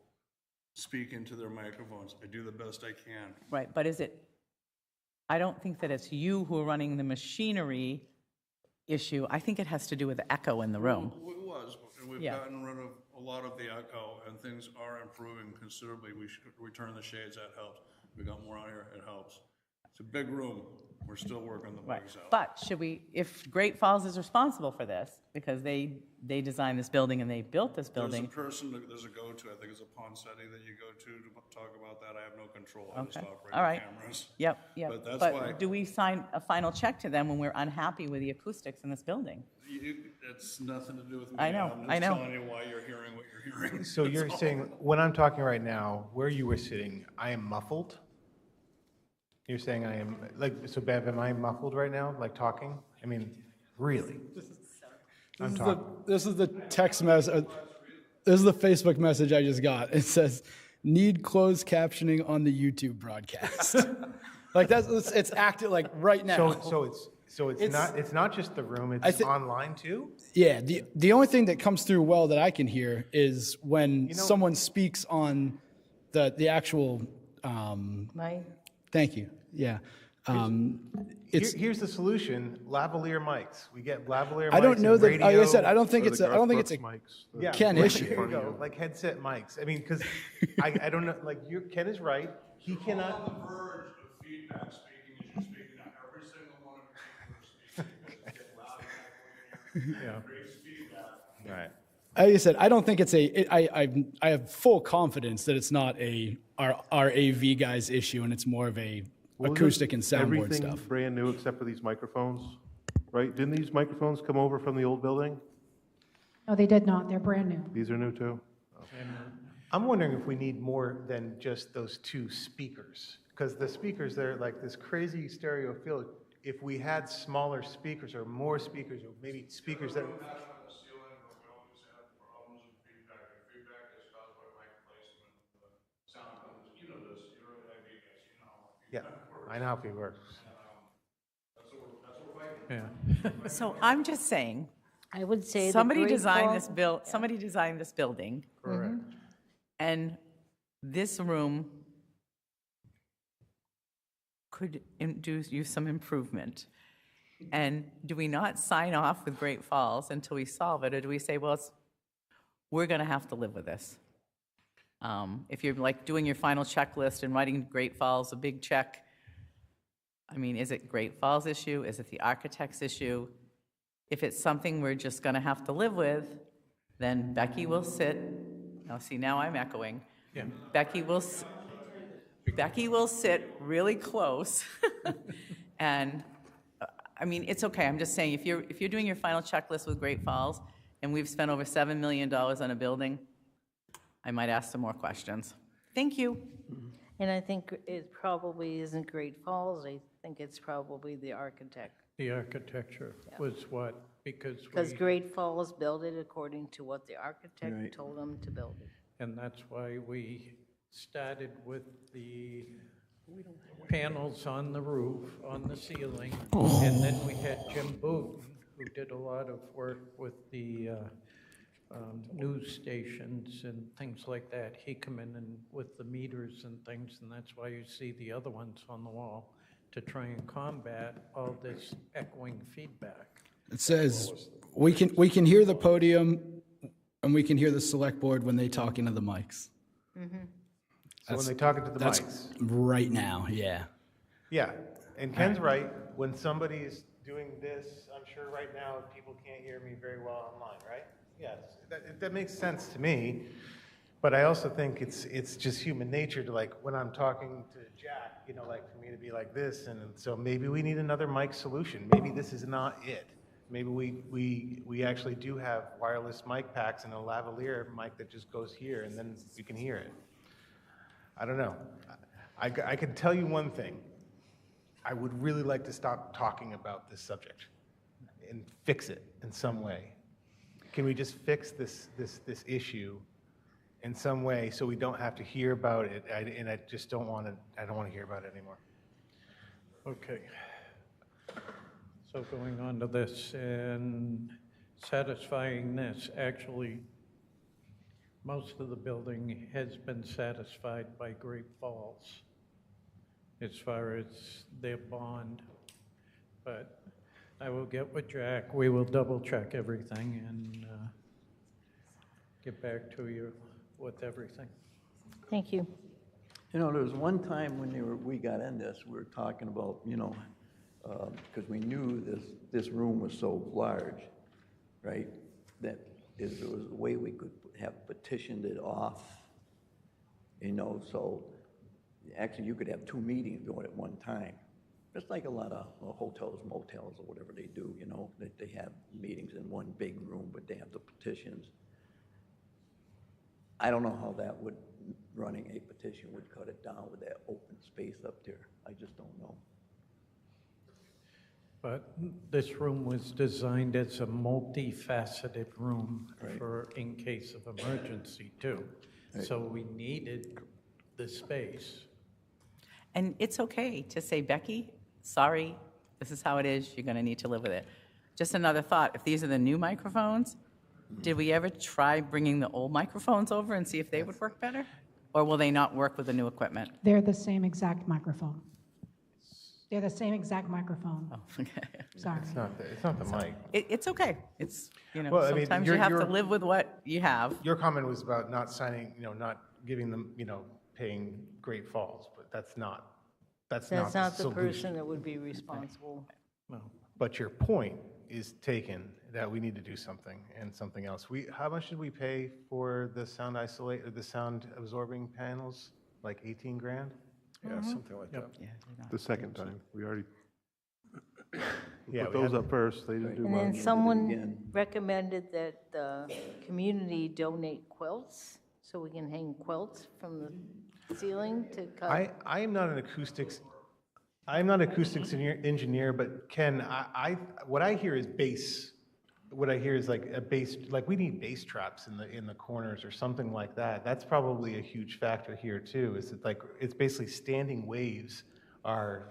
speak into their microphones. I do the best I can. Right, but I don't think that it's you who are running the machinery issue. I think it has to do with the echo in the room. It was, and we've Yeah. gotten rid of a lot of the echo, and things are improving considerably. We should return the shades, that helps. We got more out here, it helps. It's a big room. We're still working the Right, bugs out. but if Great Falls is responsible for this, because they designed this building and they built this There's a building. person, there's a go-to, I think it's a Ponsetti that you go to talk about that. I have no control. I just Okay, operate all the right. cameras. Yep, But that's But why- do we sign a final check to them when we're unhappy with the acoustics in this building? It's nothing to do with me. I know, I'm I just know. telling you why you're hearing what you're hearing. So you're That's all. saying, when I'm talking right now, where you were sitting, I am muffled? You're saying I am, so Bev, am I muffled right now, like talking? I mean, really? I'm talking. This is the text message. This is the Facebook message I just got. It says, "Need closed captioning on the YouTube broadcast." Like it's active like right now. So it's not just the room, I it's thi- online too? Yeah. The only thing that comes through well that I can hear is when someone speaks on the actual. Right? Thank you. Yeah. Here's the solution, lavalier mics. We get lavalier mics I don't know and that. Like I radio. said, I don't think Or it's the a. I don't think Garth it's a. Brooks mics. Yeah, Ken like, issue. There you go, like headset mics. I mean, because I don't know, like Ken is right. He On cannot. the verge of feedback speaking as you're speaking. Now, every single one of you people are speaking. Get loud enough when you're creates feedback. Right. Like I said, I don't think it's I have full confidence that it's not our AV guys issue, and it's more of a acoustic and soundboard Everything stuff. brand new except for these microphones, right? Didn't these microphones come over from the old building? No, they did not. They're brand new. These are new too? I'm wondering if we need more than just those 2 speakers, because the speakers, they're like this crazy stereo field. If we had smaller speakers or more speakers, or maybe speakers that. Yeah, I know how it works. Yeah. So I'm just saying, I would say the somebody Great designed Falls- this somebody designed this building, Correct. and this room could use some improvement. And do we not sign off with Great Falls until we solve it, or do we say, well, we're going to have to live with this? If you're like doing your final checklist and writing Great Falls a big check, I mean, is it Great Falls' issue? Is it the architect's issue? If it's something we're just going to have to live with, then Becky will sit. Now, see, now I'm echoing. Yeah. Becky will sit really close, and I mean, it's okay. I'm just saying, if you're doing your final checklist with Great Falls, and we've spent over $7 million on a building, I might ask some more questions. Thank you. And I think it probably isn't Great Falls, I think it's probably the architect. The architecture was what? Because Because Great Falls built it according to what the architect told them to build it. and that's why we started with the panels on the roof, on the ceiling, and then we had Jim Booten, who did a lot of work with the news stations and things like that. He come in and with the meters and things, and that's why you see the other ones on the wall, to try and combat all this echoing feedback. It says, we can hear the podium and we can hear the select board when they talk into the mics. So when they talk into the That's mics. right now, yeah. Yeah, and Ken's right. When somebody's doing this, I'm sure right now people can't hear me very well online, right? Yes, that makes sense to me. But I also think it's just human nature to, like, when I'm talking to Jack, you know, like for me to be like this, and so maybe we need another mic solution. Maybe this is not it. Maybe we actually do have wireless mic packs and a lavalier mic that just goes here, and then you can hear it. I don't know. I can tell you one thing. I would really like to stop talking about this subject and fix it in some way. Can we just fix this issue in some way so we don't have to hear about it? And I just don't want to. I don't want to hear about it anymore. Okay. So going on to this and satisfying this, actually, most of the building has been satisfied by Great Falls as far as their bond. But I will get with Jack, we will double check everything and get back to you with everything. Thank you. You know, there was one time when we got in this, we were talking about, you know, because we knew this room was so large, right? That if there was a way we could have petitioned it off, you know, so actually you could have 2 meetings going at one time. Just like a lot of hotels, motels, or whatever they do, you know, that they have meetings in one big room, but they have the petitions. I don't know how that would, running a petition would cut it down with that open space up there. I just don't know. But this room was designed as a multifaceted room Right. for in case of emergency too. So we needed the space. And it's okay to say, Becky, sorry, this is how it is, you're going to need to live with it. Just another thought, if these are the new microphones, did we ever try bringing the old microphones over and see if they would work better? Or will they not work with the new equipment? They're the same exact microphone. They're the same exact microphone. Oh, okay. Sorry. It's not the mic. It's okay. It's, you know, Well, I mean, sometimes you have to live with what you have. Your comment was about not signing, you know, not giving them, you know, paying Great Falls, but that's not That's the not the solution. person that would be responsible. No. But your point is taken, that we need to do something and something else. How much did we pay for the sound the sound absorbing panels? Like 18 grand? Yeah, something like that. Yeah, they're not. The second time, we already Yeah, put we those had- up first, they didn't do And much. then again. someone recommended that the community donate quilts, so we can hang quilts from the ceiling to cut. I am not an acoustics engineer, but Ken, what I hear is bass. What I hear is like a bass, like we need bass traps in the corners or something like that. That's probably a huge factor here too, is that like, it's basically standing waves are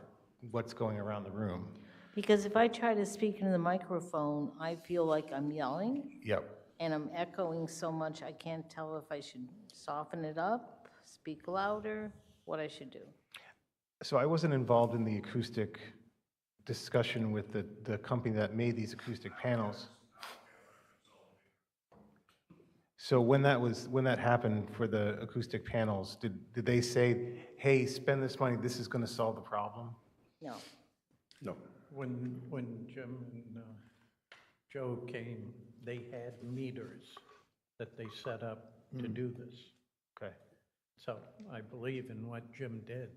what's going around the room. Because if I try to speak into the microphone, I feel like I'm yelling Yep. and I'm echoing so much, I can't tell if I should soften it up, speak louder, what I should do. So I wasn't involved in the acoustic discussion with the company that made these acoustic panels. So when that happened for the acoustic panels, did they say, hey, spend this money, this is going to solve the problem? No. No. When Jim and Joe came, they had meters that they set up to do this. Okay. So I believe in what Jim did.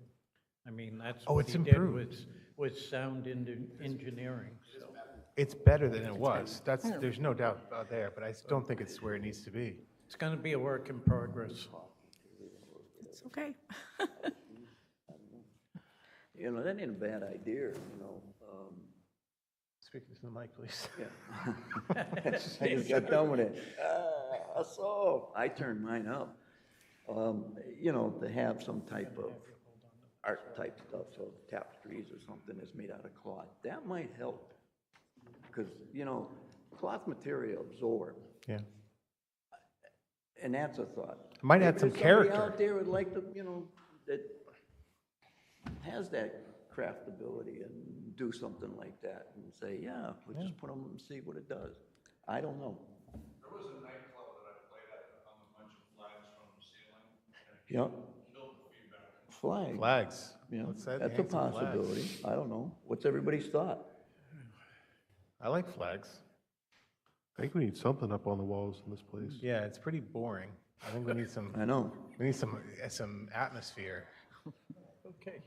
I mean, that's Oh, what it's he did improved. was sound engineering. So. It's better than it was. There's no doubt about there, but I don't think it's where it needs to be. It's going to be a work in progress. It's okay. You know, that ain't a bad idea, you know. Speaking to the mic, please. Yeah. I just got done with it. So I turned mine up. You know, to have some type of art type stuff, so tapestries or something that's made out of cloth, that might help. Because, you know, cloth material absorbs, Yeah. and that's a thought. Might add Maybe some there's somebody character. out there would like to, you know, that has that craftability and do something like that and say, yeah, we'll just put them and see what it does. I don't know. There was a nightclub that I played at that hung a bunch of flags from the ceiling, and it Yep, killed the feedback. flags. Flags. You know, Let's say that's a hang some flags. possibility. I don't know. What's everybody's thought? I like flags. I think we need something up on the walls in this place. Yeah, it's pretty boring. I think we need some I know. some atmosphere. Okay.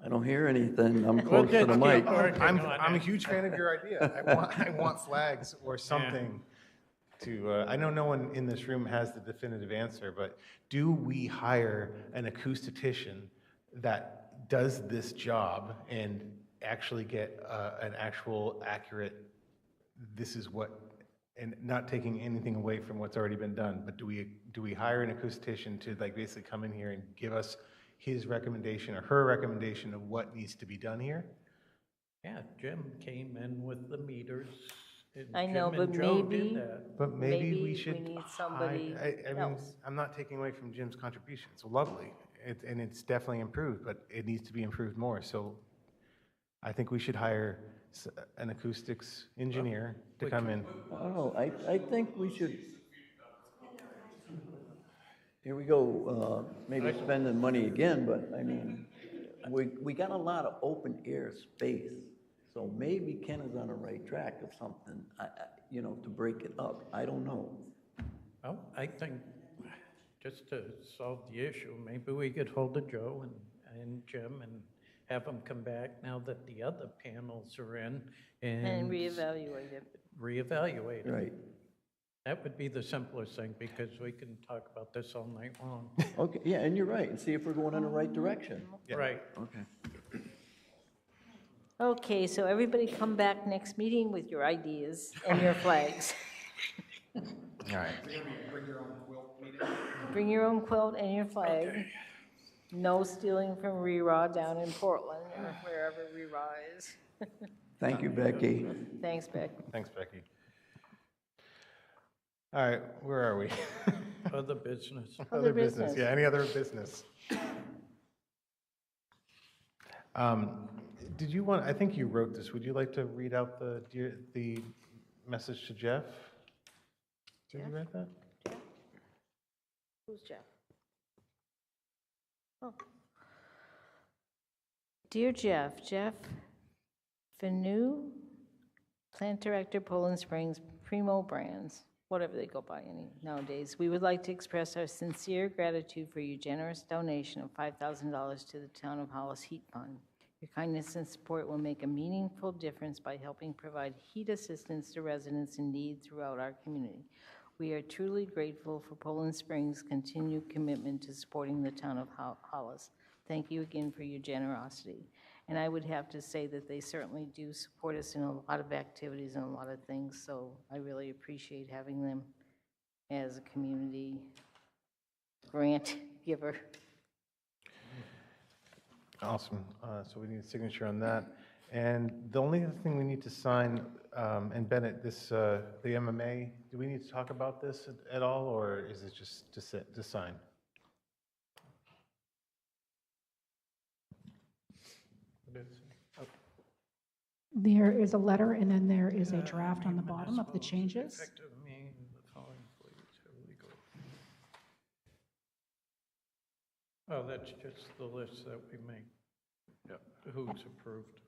I don't hear anything. I'm We'll close to the just mic. keep working on I'm a it. huge fan of your idea. I want flags or something to, I know no one in this room has the definitive answer, but do we hire an acoustician that does this job and actually get an actual accurate, this is what, and not taking anything away from what's already been done, but do we hire an acoustician to like basically come in here and give us his recommendation or her recommendation of what needs to be done here? Yeah, Jim came in with the meters. and I know, Jim and but Joe maybe- did that. But maybe we Maybe should. we need somebody I mean, else. I'm not taking away from Jim's contribution. It's lovely. And it's definitely improved, but it needs to be improved more. So I think we should hire an acoustics engineer to come in. I don't know. I think we should. Here we go, maybe spending money again, but I mean, we got a lot of open air space. So maybe Ken is on the right track of something, you know, to break it up. I don't know. Well, I think just to solve the issue, maybe we could hold of Joe and Jim and have them come back now that the other panels are in And reevaluate it. reevaluate it. Right. That would be the simplest thing because we can talk about this all night long. Okay, yeah, and you're right, and see if we're going in the right direction. Right. Okay. Okay, so everybody come back next meeting with your ideas and your flags. All right. Bring your own quilt and your flag. No stealing from Reraw down in Portland or wherever Reraw is. Thank you, Becky. Thanks, Beck. Thanks, Becky. All right, where are we? Other business. Other business. Yeah, any other business? Did you want, I think you wrote this. Would you like to read out the message to Jeff? Did you write that? Who's Jeff? Oh. Dear Jeff, Jeff Fanu, Plant Director, Poland Springs, Primo Brands, whatever they go by nowadays. We would like to express our sincere gratitude for your generous donation of $5,000 to the Town of Hollis Heat Fund. Your kindness and support will make a meaningful difference by helping provide heat assistance to residents in need throughout our community. We are truly grateful for Poland Springs' continued commitment to supporting the Town of Hollis. Thank you again for your generosity. And I would have to say that they certainly do support us in a lot of activities and a lot of things, so I really appreciate having them as a community grant give her. Awesome. So we need a signature on that. And the only other thing we need to sign, and Bennett, the MMA, do we need to talk about this at all, or is it just to sign? There is a letter, and then there is a draft on the bottom of the changes. Effective May, the following employees have legal. Oh, that's just the list that we make. Yep. Who's approved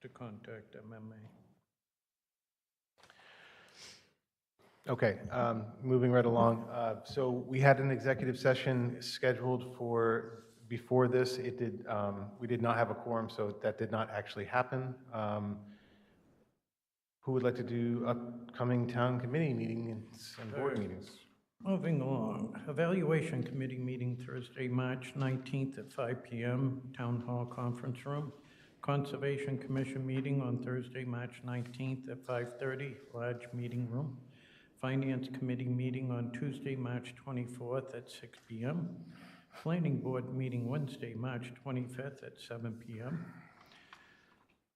to contact MMA. Okay, moving right along. So we had an executive session scheduled for before this. It did. We did not have a quorum, so that did not actually happen. Who would like to do upcoming town committee meetings and board meetings? Moving along, Evaluation Committee meeting Thursday, March 19th at 5 p.m., Town Hall Conference Room. Conservation Commission meeting on Thursday, March 19th at 5:30, large meeting room. Finance Committee meeting on Tuesday, March 24th at 6 p.m. Planning Board meeting Wednesday, March 25th at 7 p.m.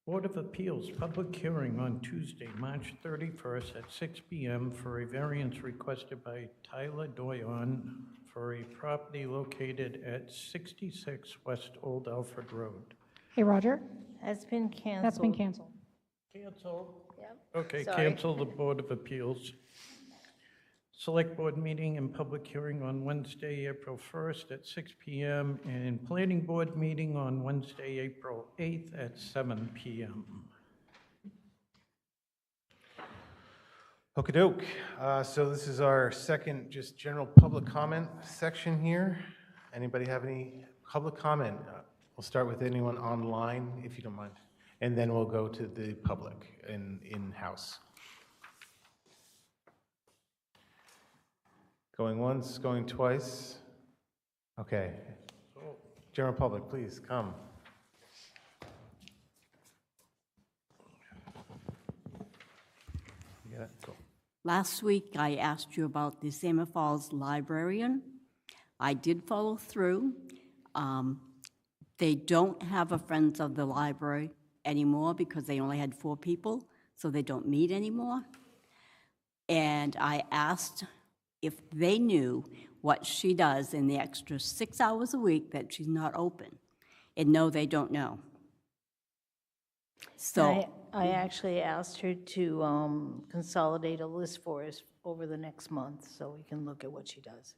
Board of Appeals public hearing on Tuesday, March 31st at 6 p.m. for a variance requested by Tyler Doyon for a property located at 66 West Old Alfred Road. Hey, Roger, Has been canceled. that's been canceled. Cancel. Yep. Okay, Sorry. cancel the Board of Appeals. Select Board meeting and public hearing on Wednesday, April 1st at 6 p.m. and Planning Board meeting on Wednesday, April 8th at 7 p.m. Okey-doke. So this is our second just general public comment section here. Anybody have any public comment? We'll start with anyone online, if you don't mind, and then we'll go to the public in-house. Going once, going twice. Okay. General public, please come. You got it? Cool. Last week, I asked you about the Salmon Falls librarian. I did follow through. They don't have a Friends of the Library anymore because they only had 4 people, so they don't meet anymore. And I asked if they knew what she does in the extra 6 hours a week that she's not open. And no, they don't know. So I actually asked her to consolidate a list for us over the next month, so we can look at what she does.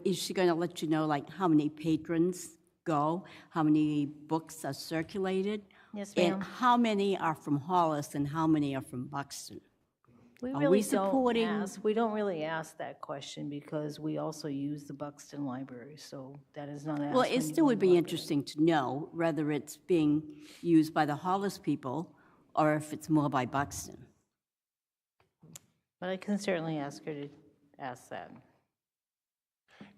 is she going to let you know, like, how many patrons go, how many books are circulated? Yes, ma'am. And how many are from Hollis and how many are from Buxton? We Are really we supporting- we don't really ask that question because we also use the Buxton Library, so that is not asked. Well, when it you still go would be look at it. interesting to know whether it's being used by the Hollis people or if it's more by Buxton. But I can certainly ask her to ask that.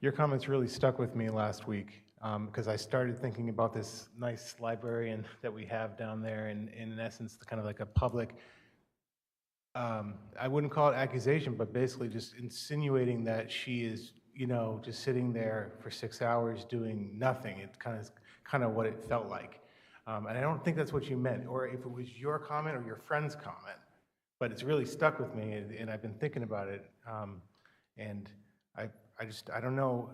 Your comments really stuck with me last week because I started thinking about this nice librarian that we have down there, and in essence, kind of like a public, I wouldn't call it accusation, but basically just insinuating that she is, just sitting there for 6 hours doing nothing. It's kind of what it felt like. And I don't think that's what you meant, or if it was your comment or your friend's comment, but it's really stuck with me, and I've been thinking about it. And I don't know,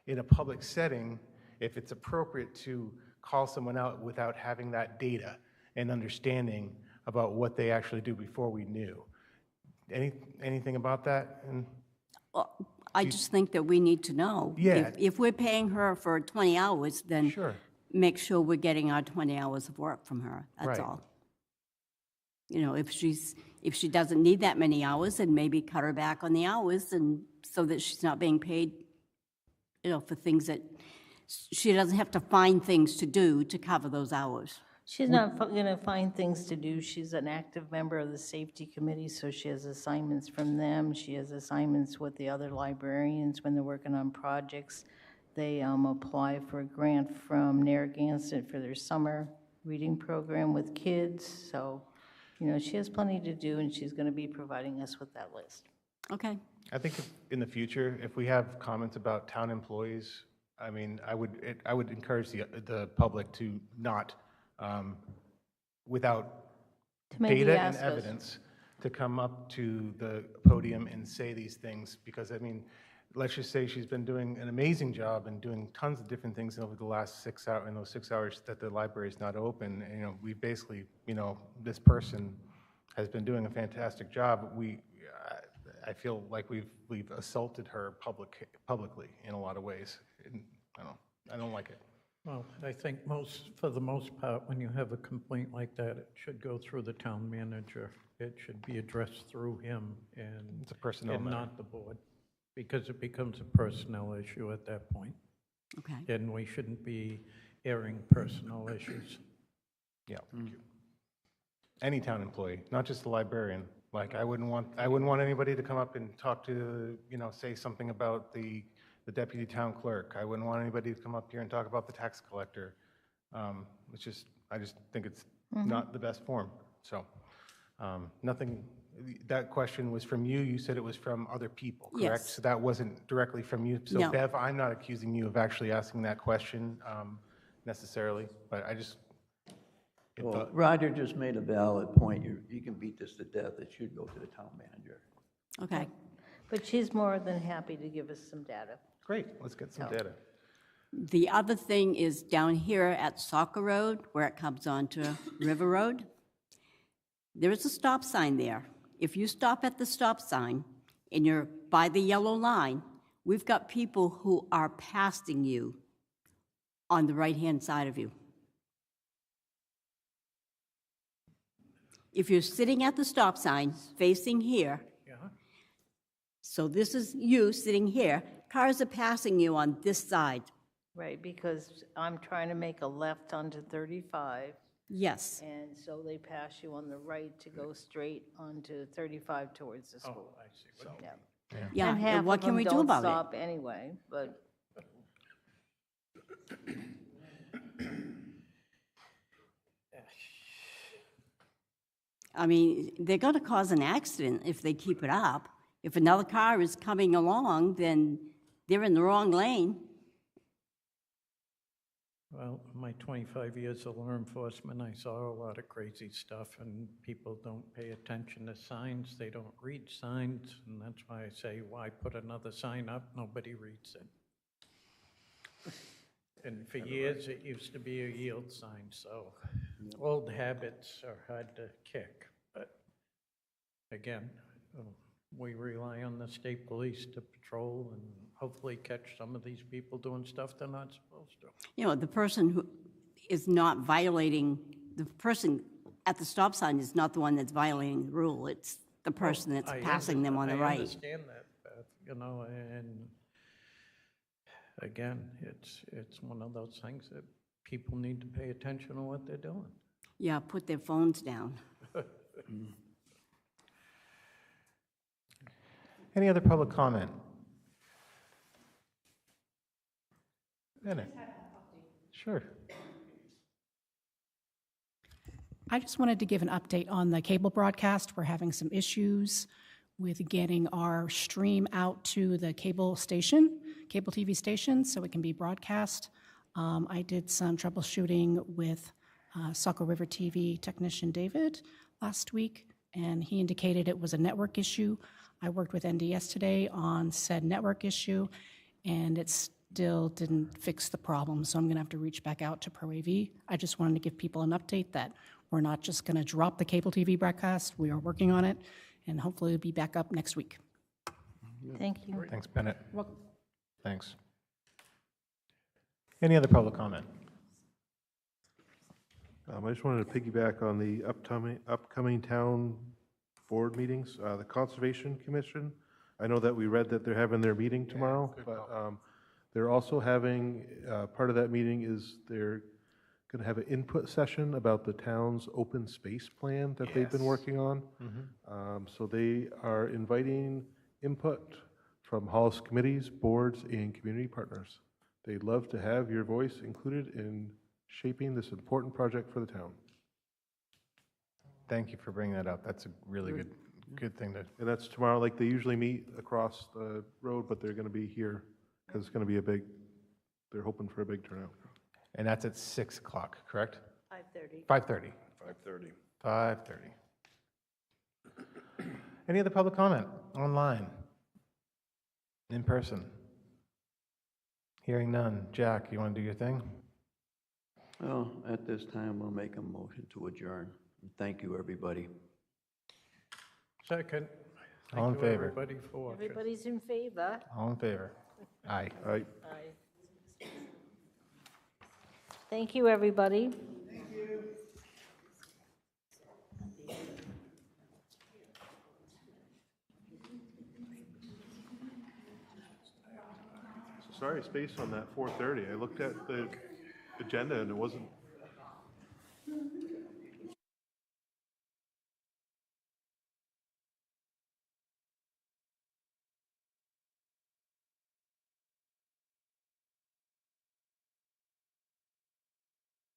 in a public setting, if it's appropriate to call someone out without having that data and understanding about what they actually do before we knew. Anything about that? Well, I just think that we need to know. Yeah. If we're paying her for 20 hours, then Sure. make sure we're getting our 20 hours of work from her, Right. that's all. If she doesn't need that many hours, then maybe cut her back on the hours and so that she's not being paid, for things that she doesn't have to find things to do to cover those hours. She's not going to find things to do. She's an active member of the safety committee, so she has assignments from them. She has assignments with the other librarians when they're working on projects. They apply for a grant from Narragansett for their summer reading program with kids. So, she has plenty to do, and she's going to be providing us with that list. Okay, I think in the future, if we have comments about town employees, I mean, I would encourage the public to not, without To maybe data and ask us. evidence, to come up to the podium and say these things, because, I mean, let's just say she's been doing an amazing job and doing tons of different things over the last 6 hours, in those 6 hours that the library is not open. And, we basically, this person has been doing a fantastic job. I feel like we've assaulted her publicly in a lot of ways. And I don't like it. Well, I think for the most part, when you have a complaint like that, it should go through the town manager. It should be addressed through him It's a personnel and matter. not the board, because it becomes a personnel issue at that point. Okay. And we shouldn't be airing personnel issues. Yeah. Any town employee, not just the librarian. Like, I wouldn't want anybody to come up and talk to, say something about the deputy town clerk. I wouldn't want anybody to come up here and talk about the tax collector. I just think it's not the best form. So, nothing, that question was from you. You said it was from other people, correct? Yes. So that wasn't directly from you. So No. Bev, I'm not accusing you of actually asking that question necessarily, but I just, Well, Roger just made a valid point. You can beat this to death. It should go to the town manager. Okay. But she's more than happy to give us some data. great, let's get some data. The other thing is down here at Soccer Road, where it comes onto River Road, there is a stop sign there. If you stop at the stop sign and you're by the yellow line, we've got people who are passing you on the right-hand side of you. If you're sitting at the stop sign facing here, so this is you sitting here, cars are passing you on this side. Right, because I'm trying to make a left onto 35, Yes. and so they pass you on the right to go straight onto 35 towards the school. I see what you Yeah. Yeah, And half and what of can them we do don't about it? stop anyway, but I mean, they're going to cause an accident if they keep it up. If another car is coming along, then they're in the wrong lane. Well, my 25 years of law enforcement, I saw a lot of crazy stuff, and people don't pay attention to signs. They don't read signs, and that's why I say, why put another sign up? Nobody reads it. And for years, it used to be a yield sign, so old habits are hard to kick. But again, we rely on the state police to patrol and hopefully catch some of these people doing stuff they're not supposed to. You know, the person who is not violating, the person at the stop sign is not the one that's violating the rule. It's the person that's passing them on the I right. understand that, Beth, and again, it's one of those things that people need to pay attention to what they're doing. Yeah, put their phones down. Any other public comment? Bennett? Sure. I just wanted to give an update on the cable broadcast. We're having some issues with getting our stream out to the cable TV station, so it can be broadcast. I did some troubleshooting with Saco River TV technician David last week, and he indicated it was a network issue. I worked with NDS today on said network issue, and it still didn't fix the problem, so I'm going to have to reach back out to ProAV. I just wanted to give people an update that we're not just going to drop the cable TV broadcast. We are working on it, and hopefully it'll be back up next week. thank you. Thanks, Bennett. Welcome. Thanks. Any other public comment? I just wanted to piggyback on the upcoming town board meetings. The Conservation Commission, I know that we read that they're having their meeting tomorrow, but they're also having, part of that meeting is they're going to have an input session about the town's open space plan that they've been working on. So they are inviting input from Hollis committees, boards, and community partners. They'd love to have your voice included in shaping this important project for the town. Thank you for bringing that up. That's a really good thing to, And that's tomorrow, like, they usually meet across the road, but they're going to be here, because it's going to be they're hoping for a big turnout. and that's at 6 o'clock, correct? 5:30. 5:30. 5:30. 5:30. Any other public comment online? In person? Hearing none. Jack, you want to do your thing? Well, at this time, we'll make a motion to adjourn. Thank you, everybody. Second. All in Thank you, favor? everybody, for watching. Everybody's in favor? All in favor? Aye. All right. Aye. Thank you, everybody. Sorry, space on that 4:30. I looked at the agenda and it wasn't.